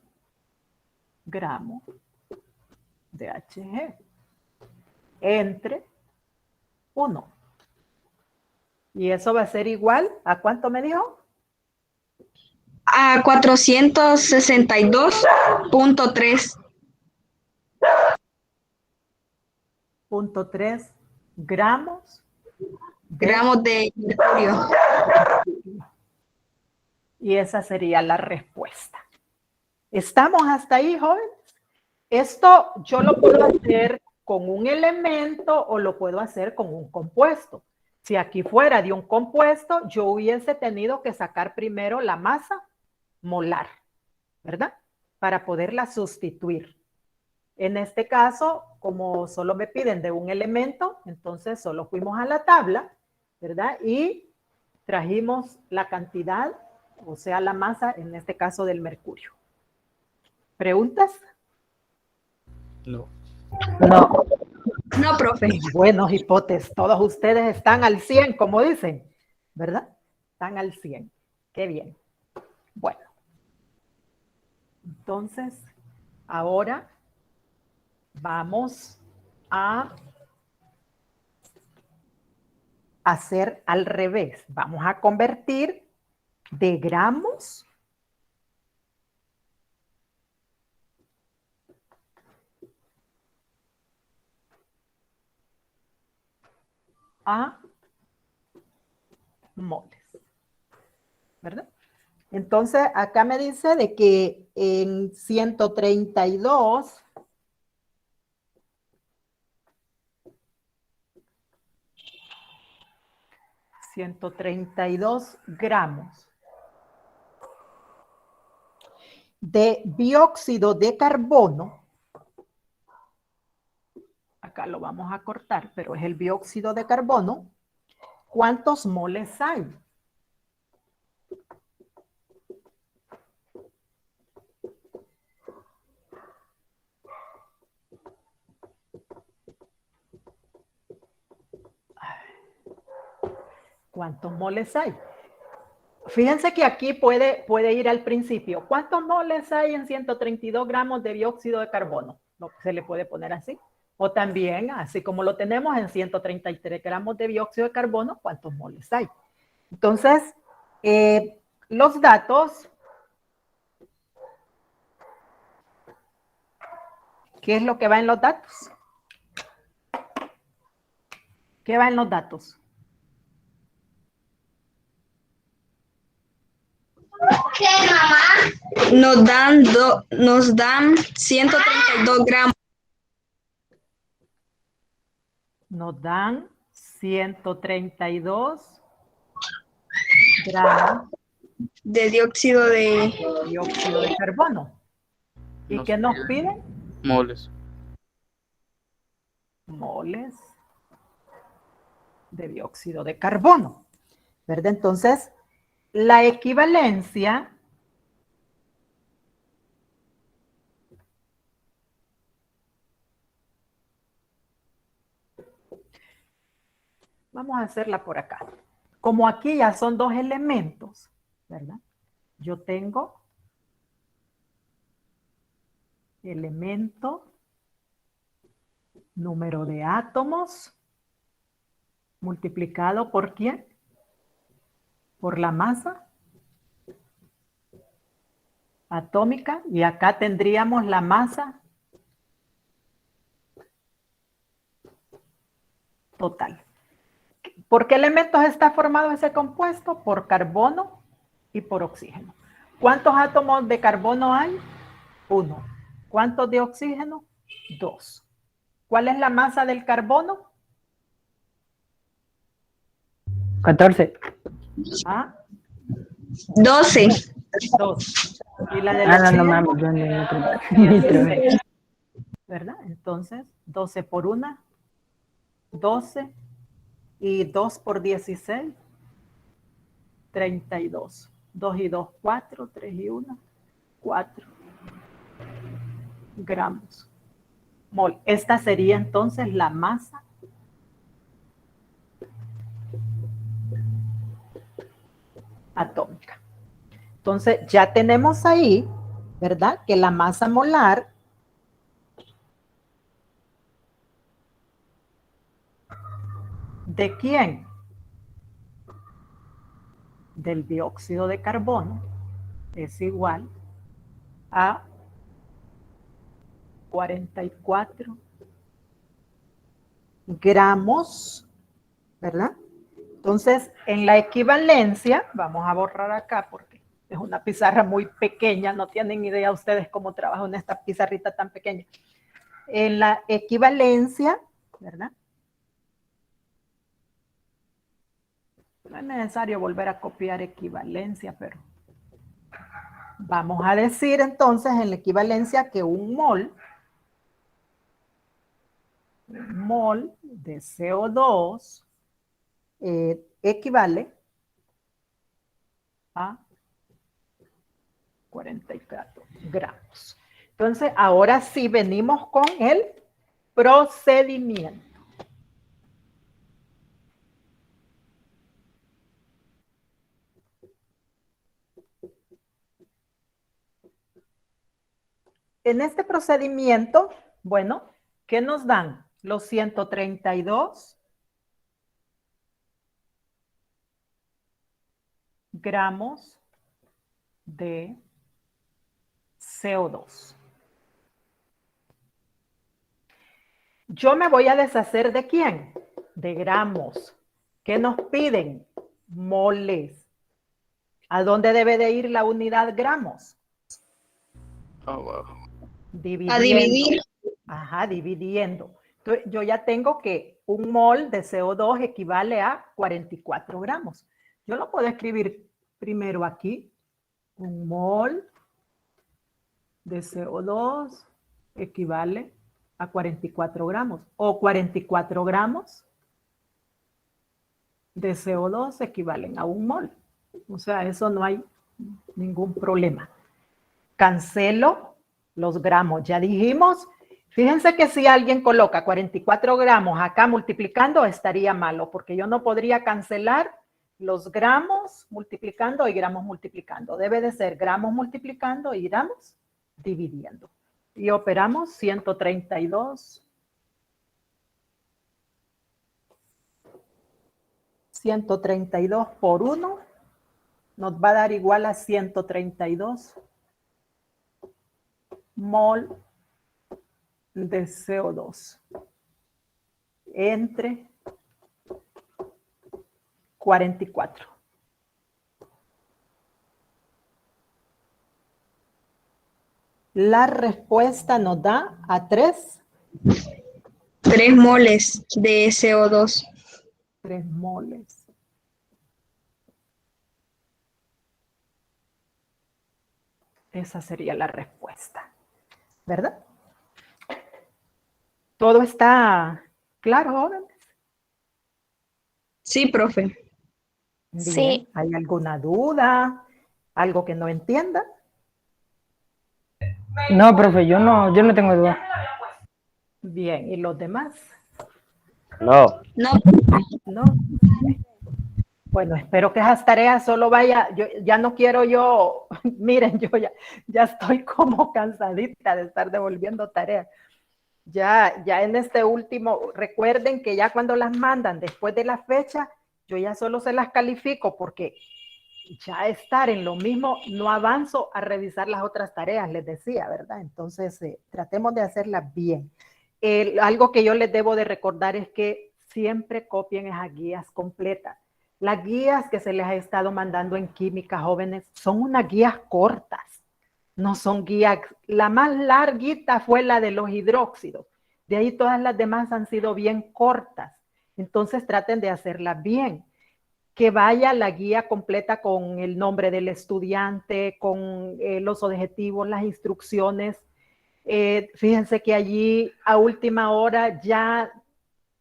Speaker 1: gramos de Hg entre 1. Y eso va a ser igual a ¿cuánto me dijo?
Speaker 4: A 462.3.
Speaker 1: 0.3 gramos
Speaker 4: Gramos de mercurio.
Speaker 1: Y esa sería la respuesta. ¿Estamos hasta ahí, jóvenes? Esto yo lo puedo hacer con un elemento o lo puedo hacer con un compuesto. Si aquí fuera de un compuesto, yo hubiese tenido que sacar primero la masa molar, ¿verdad? Para poderla sustituir. En este caso, como solo me piden de un elemento, entonces solo fuimos a la tabla, ¿verdad? Y trajimos la cantidad, o sea, la masa, en este caso del mercurio. ¿Preguntas?
Speaker 5: No.
Speaker 2: No.
Speaker 4: No, profe.
Speaker 1: Buenos hipotes, todos ustedes están al 100, como dicen, ¿verdad? Están al 100. Qué bien. Bueno. Entonces, ahora vamos a hacer al revés. Vamos a convertir de gramos a moles, ¿verdad? Entonces, acá me dice de que en 132 gramos de dióxido de carbono, acá lo vamos a cortar, pero es el dióxido de carbono, ¿cuántos moles hay? ¿Cuántos moles hay? Fíjense que aquí puede ir al principio. ¿Cuántos moles hay en 132 gramos de dióxido de carbono? Se le puede poner así. O también, así como lo tenemos en 133 gramos de dióxido de carbono, ¿cuántos moles hay? Entonces, los datos, ¿qué es lo que va en los datos? ¿Qué va en los datos?
Speaker 4: ¿Qué, mamá? Nos dan 132 gramos.
Speaker 1: Nos dan 132 gramos
Speaker 4: De dióxido de...
Speaker 1: dióxido de carbono. ¿Y qué nos piden?
Speaker 5: Moles.
Speaker 1: Moles de dióxido de carbono, ¿verdad? Entonces, la equivalencia vamos a hacerla por acá. Como aquí ya son dos elementos, ¿verdad? Yo tengo elemento, número de átomos, multiplicado por ¿quién? Por la masa atómica, y acá tendríamos la masa total. ¿Por qué elementos está formado ese compuesto? Por carbono y por oxígeno. ¿Cuántos átomos de carbono hay? 1. ¿Cuántos de oxígeno? 2. ¿Cuál es la masa del carbono?
Speaker 2: 14.
Speaker 1: ¿Ah?
Speaker 4: 12.
Speaker 1: 2. ¿Y la del
Speaker 2: No
Speaker 1: oxígeno?
Speaker 2: mames, yo no.
Speaker 1: 16. ¿Verdad? Entonces, 12 por 1, 12. Y 2 por 16, 32. 2 y 2, 4. 3 y 1, 4 gramos. Mol. Esta sería entonces la masa atómica. Entonces, ya tenemos ahí, ¿verdad? Que la masa molar ¿de quién? Del dióxido de carbono es igual a 44 gramos, ¿verdad? Entonces, en la equivalencia, vamos a borrar acá porque es una pizarra muy pequeña, no tienen idea ustedes cómo trabajo en esta pizarrita tan pequeña. En la equivalencia, ¿verdad? No es necesario volver a copiar equivalencia, pero vamos a decir entonces en la equivalencia que un mol de CO2 equivale a 44 gramos. Entonces, ahora sí venimos con el procedimiento. En este procedimiento, bueno, ¿qué nos dan? Los 132 gramos de CO2. Yo me voy a deshacer ¿de quién? De gramos. ¿Qué nos piden? Moles. ¿A dónde debe de ir la unidad gramos?
Speaker 5: Abajo.
Speaker 1: Dividiendo.
Speaker 4: A dividir.
Speaker 1: Ajá, dividiendo. Entonces, yo ya tengo que un mol de CO2 equivale a 44 gramos. Yo lo puedo escribir primero aquí. Un mol de CO2 equivale a 44 gramos. O 44 gramos de CO2 equivalen a un mol. O sea, eso no hay ningún problema. Cancelo los gramos. Ya dijimos, fíjense que si alguien coloca 44 gramos acá multiplicando, estaría malo, porque yo no podría cancelar los gramos multiplicando y gramos multiplicando. Debe de ser gramos multiplicando y gramos dividiendo. Y operamos 132. 132 por 1 nos va a dar igual a 132 mol de CO2 entre 44. La respuesta nos da a 3
Speaker 4: moles de CO2.
Speaker 1: 3 moles. Esa sería la respuesta, ¿verdad? ¿Todo está claro, jóvenes?
Speaker 4: Sí, profe.
Speaker 1: Bien.
Speaker 3: Sí.
Speaker 1: ¿Hay alguna duda? ¿Algo que no entienda?
Speaker 2: No, profe, yo no tengo duda.
Speaker 1: Bien, ¿y los demás?
Speaker 6: No.
Speaker 4: No,
Speaker 1: No. Bueno, espero que esas tareas solo vaya, yo ya no quiero yo, miren, yo ya estoy como cansadita de estar devolviendo tareas. Ya en este último, recuerden que ya cuando las mandan después de la fecha, yo ya solo se las califico porque ya estar en lo mismo, no avanzo a revisar las otras tareas, les decía, ¿verdad? Entonces, tratemos de hacerlas bien. Algo que yo les debo de recordar es que siempre copien esas guías completas. Las guías que se les ha estado mandando en química, jóvenes, son unas guías cortas. No son guías. La más larguita fue la de los hidróxidos. De ahí todas las demás han sido bien cortas. Entonces traten de hacerlas bien. Que vaya la guía completa con el nombre del estudiante, con los objetivos, las instrucciones. Fíjense que allí a última hora ya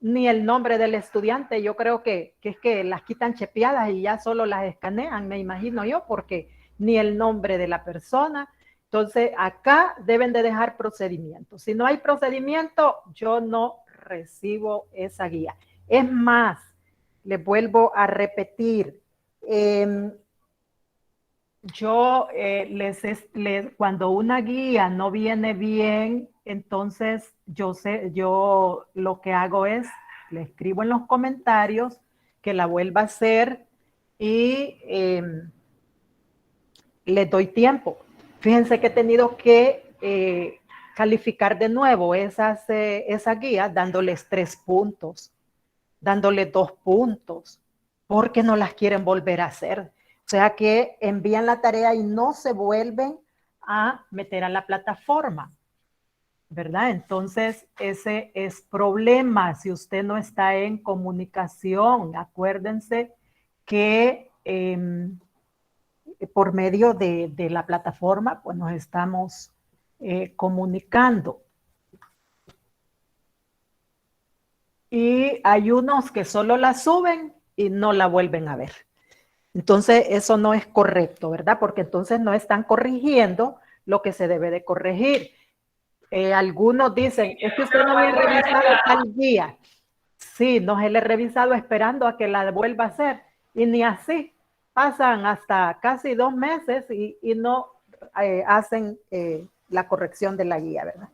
Speaker 1: ni el nombre del estudiante, yo creo que es que las quitan chepeadas y ya solo las escanean, me imagino yo, porque ni el nombre de la persona. Entonces, acá deben de dejar procedimiento. Si no hay procedimiento, yo no recibo esa guía. Es más, les vuelvo a repetir, yo cuando una guía no viene bien, entonces yo lo que hago es, le escribo en los comentarios que la vuelva a hacer y le doy tiempo. Fíjense que he tenido que calificar de nuevo esa guía dándoles 3 puntos, dándoles 2 puntos, porque no las quieren volver a hacer. O sea que envían la tarea y no se vuelven a meter a la plataforma, ¿verdad? Entonces, ese es problema si usted no está en comunicación. Acuérdense que por medio de la plataforma, pues nos estamos comunicando. Y hay unos que solo la suben y no la vuelven a ver. Entonces, eso no es correcto, ¿verdad? Porque entonces no están corrigiendo lo que se debe de corregir. Algunos dicen, es que usted no me ha revisado tal guía. Sí, no se le he revisado esperando a que la vuelva a hacer. Y ni así. Pasan hasta casi 2 meses y no hacen la corrección de la guía, ¿verdad?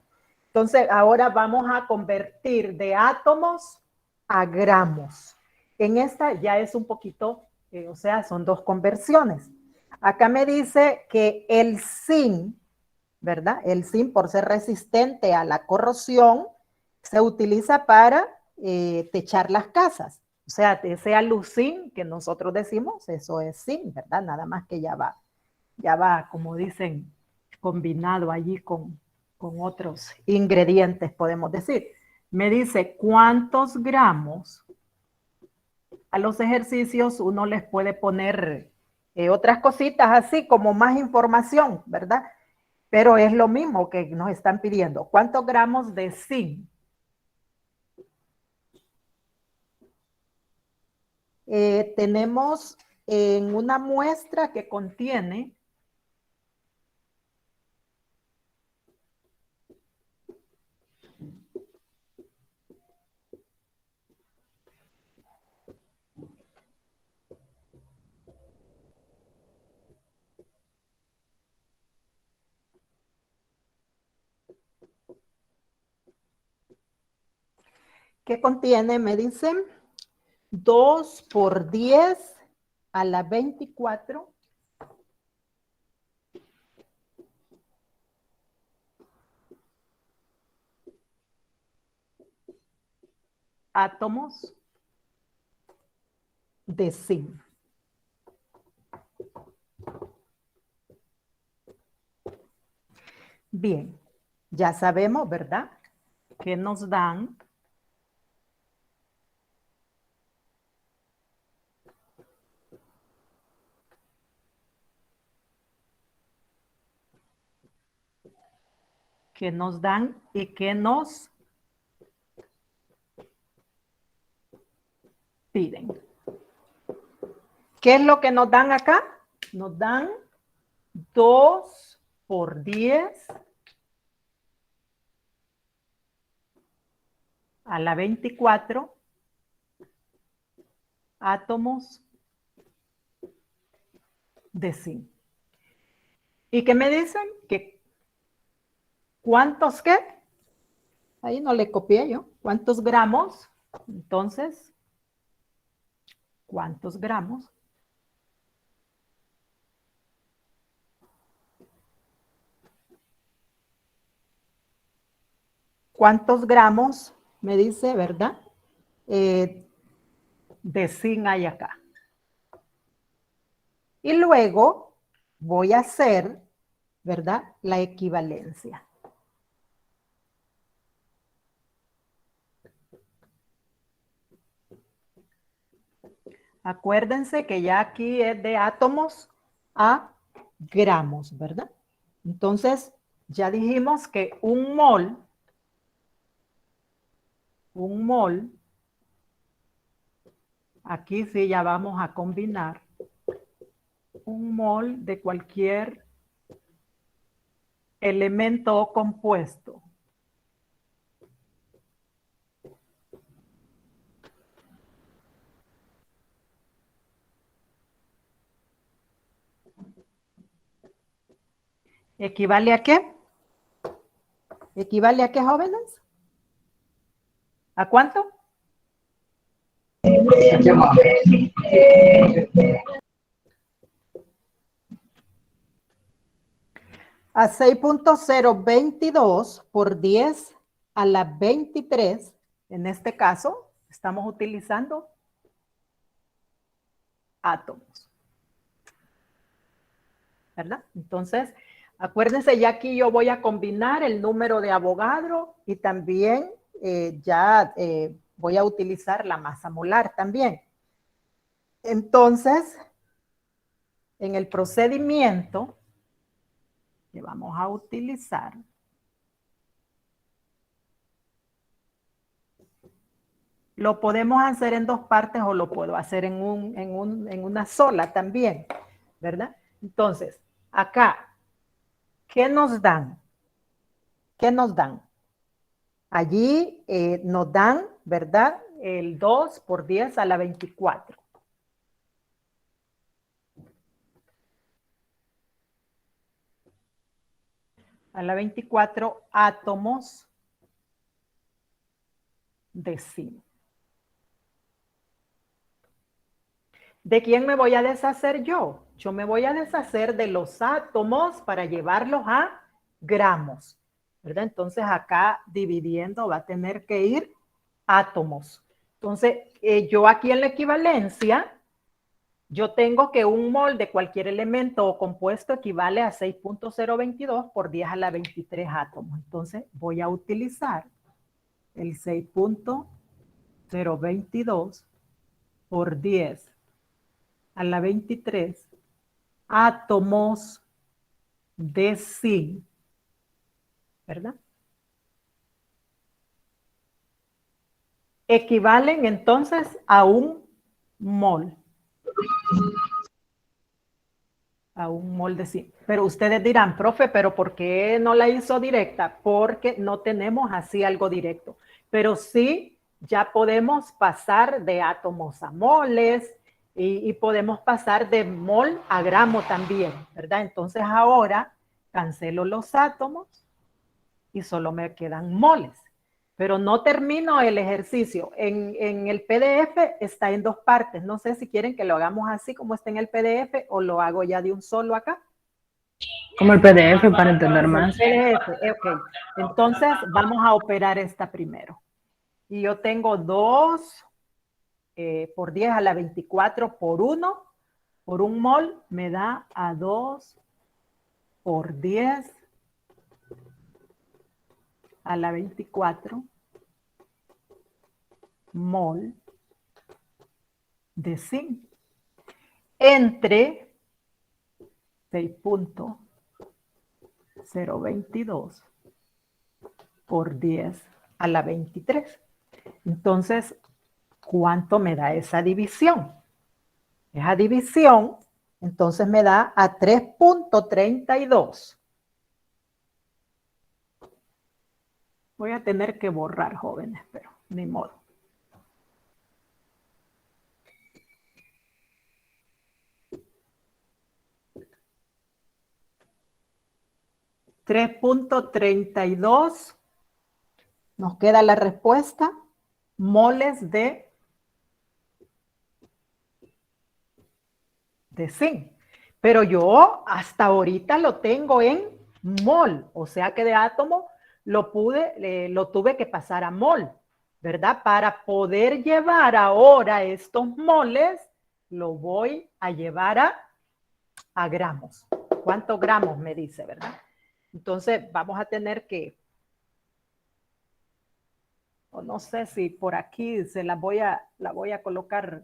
Speaker 1: Entonces, ahora vamos a convertir de átomos a gramos. En esta ya es un poquito, o sea, son 2 conversiones. Acá me dice que el zinc, ¿verdad? El zinc, por ser resistente a la corrosión, se utiliza para techar las casas. O sea, ese alucin que nosotros decimos, eso es zinc, ¿verdad? Nada más que ya va, como dicen, combinado allí con otros ingredientes, podemos decir. Me dice cuántos gramos. A los ejercicios uno les puede poner otras cositas así como más información, ¿verdad? Pero es lo mismo que nos están pidiendo. ¿Cuántos gramos de zinc? Tenemos en una muestra que contiene me dicen, 2 por 10 a la 24 átomos de zinc. Bien, ya sabemos, ¿verdad? Que nos dan y que nos piden. ¿Qué es lo que nos dan acá? Nos dan 2 por 10 a la 24 átomos de zinc. ¿Y qué me dicen? Que ¿cuántos qué? Ahí no le copié yo. ¿Cuántos gramos? Entonces, ¿cuántos gramos? ¿Cuántos gramos? Me dice, ¿verdad? De zinc hay acá. Y luego voy a hacer, ¿verdad? La equivalencia. Acuérdense que ya aquí es de átomos a gramos, ¿verdad? Entonces, ya dijimos que un mol, aquí sí ya vamos a combinar un mol de cualquier elemento o compuesto. ¿Equivale a qué? ¿Equivale a qué, jóvenes? ¿A cuánto? A 6.022 por 10 a la 23. En este caso, estamos utilizando átomos. ¿Verdad? Entonces, acuérdense, ya aquí yo voy a combinar el número de Avogadro y también voy a utilizar la masa molar también. Entonces, en el procedimiento que vamos a utilizar, lo podemos hacer en dos partes o lo puedo hacer en una sola también, ¿verdad? Entonces, acá, ¿qué nos dan? ¿Qué nos dan? Allí nos dan, ¿verdad? El 2 por 10 a la 24. A la 24 átomos de zinc. ¿De quién me voy a deshacer yo? Yo me voy a deshacer de los átomos para llevarlos a gramos, ¿verdad? Entonces acá dividiendo va a tener que ir átomos. Entonces yo aquí en la equivalencia, yo tengo que un mol de cualquier elemento o compuesto equivale a 6.022 por 10 a la 23 átomos. Entonces voy a utilizar el 6.022 por 10 a la 23 átomos de zinc, ¿verdad? Equivalen entonces a un mol. A un mol de zinc. Pero ustedes dirán, profe, ¿pero por qué no la hizo directa? Porque no tenemos así algo directo. Pero sí, ya podemos pasar de átomos a moles y podemos pasar de mol a gramo también, ¿verdad? Entonces ahora cancelo los átomos y solo me quedan moles. Pero no termino el ejercicio. En el PDF está en dos partes. No sé si quieren que lo hagamos así como está en el PDF o lo hago ya de un solo acá.
Speaker 2: Como el PDF para entender más.
Speaker 1: PDF, ok. Entonces vamos a operar esta primero. Y yo tengo 2 por 10 a la 24 por 1. Por un mol me da a 2 por 10 a la 24 mol de zinc entre 6.022 por 10 a la 23. Entonces, ¿cuánto me da esa división? Esa división, entonces me da a 3.32. Voy a tener que borrar, jóvenes, pero ni modo. $3.32. Nos queda la respuesta. Moles de zinc. Pero yo hasta ahorita lo tengo en mol, o sea que de átomo lo tuve que pasar a mol, ¿verdad? Para poder llevar ahora estos moles, lo voy a llevar a gramos. ¿Cuántos gramos me dice, verdad? Entonces vamos a tener que, o no sé si por aquí se la voy a colocar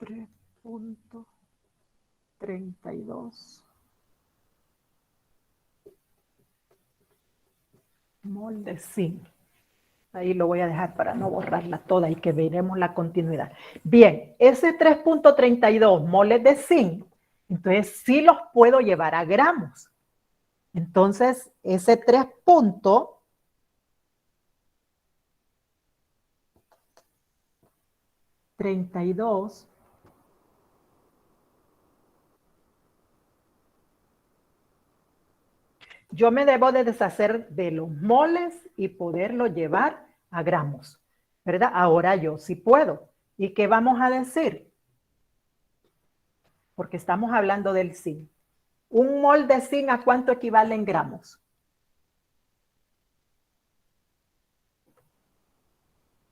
Speaker 1: 3.32 mol de zinc. Ahí lo voy a dejar para no borrarla toda y que veremos la continuidad. Bien, ese 3.32 moles de zinc, entonces sí los puedo llevar a gramos. Entonces, ese 3.32 Yo me debo de deshacer de los moles y poderlo llevar a gramos, ¿verdad? Ahora yo sí puedo. ¿Y qué vamos a decir? Porque estamos hablando del zinc. ¿Un mol de zinc a cuánto equivale en gramos?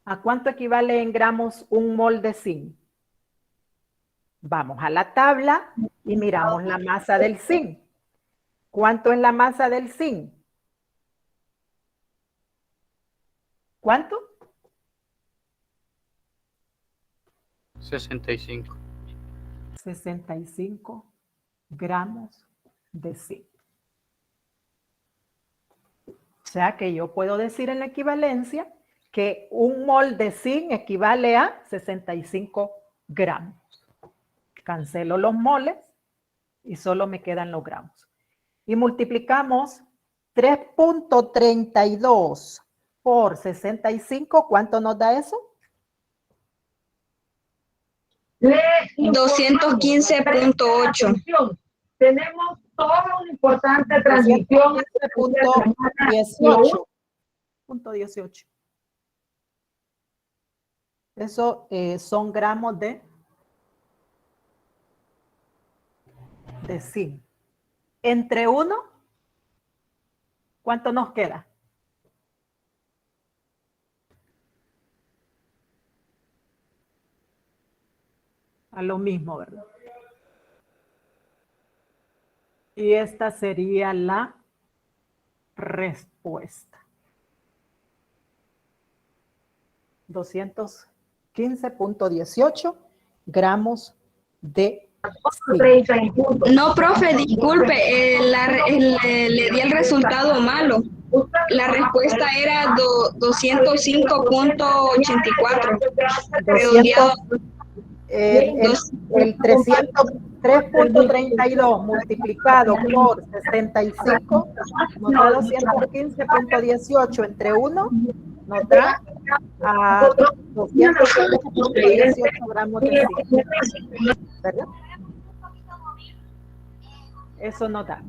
Speaker 1: ¿A cuánto equivale en gramos un mol de zinc? Vamos a la tabla y miramos la masa del zinc. ¿Cuánto es la masa del zinc? ¿Cuánto?
Speaker 5: 65.
Speaker 1: 65 gramos de zinc. O sea que yo puedo decir en la equivalencia que un mol de zinc equivale a 65 gramos. Cancelo los moles y solo me quedan los gramos. Y multiplicamos 3.32 por 65. ¿Cuánto nos da eso?
Speaker 4: 215.8.
Speaker 3: Tenemos toda una importante transmisión.
Speaker 1: 215.18. Eso son gramos de zinc. Entre 1, ¿cuánto nos queda? A lo mismo, ¿verdad? Y esta sería la respuesta. 215.18 gramos de zinc.
Speaker 4: No, profe, disculpe, le di el resultado malo. La respuesta era 205.84. Redondeado.
Speaker 1: El 303.32 multiplicado por 65 nos da 215.18 entre 1 nos da a 215.18 gramos de zinc, ¿verdad? Eso nos da.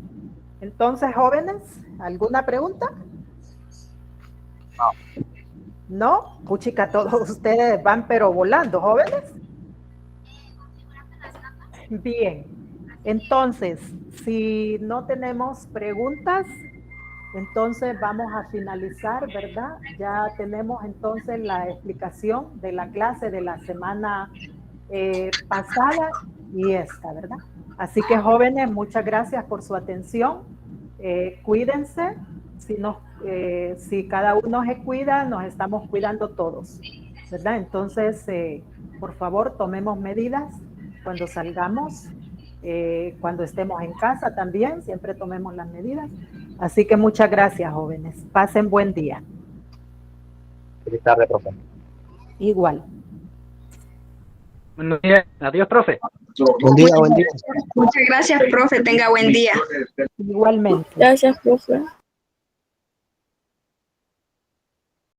Speaker 1: Entonces, jóvenes, ¿alguna pregunta? ¿No? Puchica, todos ustedes van pero volando, jóvenes. Bien, entonces, si no tenemos preguntas, entonces vamos a finalizar, ¿verdad? Ya tenemos entonces la explicación de la clase de la semana pasada y esta, ¿verdad? Así que jóvenes, muchas gracias por su atención. Cuídense. Si cada uno se cuida, nos estamos cuidando todos, ¿verdad? Entonces, por favor, tomemos medidas cuando salgamos, cuando estemos en casa también, siempre tomemos las medidas. Así que muchas gracias, jóvenes. Pasen buen día.
Speaker 6: Feliz tarde, profe.
Speaker 1: Igual.
Speaker 7: Buenos días. Adiós, profe.
Speaker 6: Buen día, buen día.
Speaker 4: Muchas gracias, profe. Tenga buen día.
Speaker 1: Igualmente.
Speaker 3: Gracias, profe.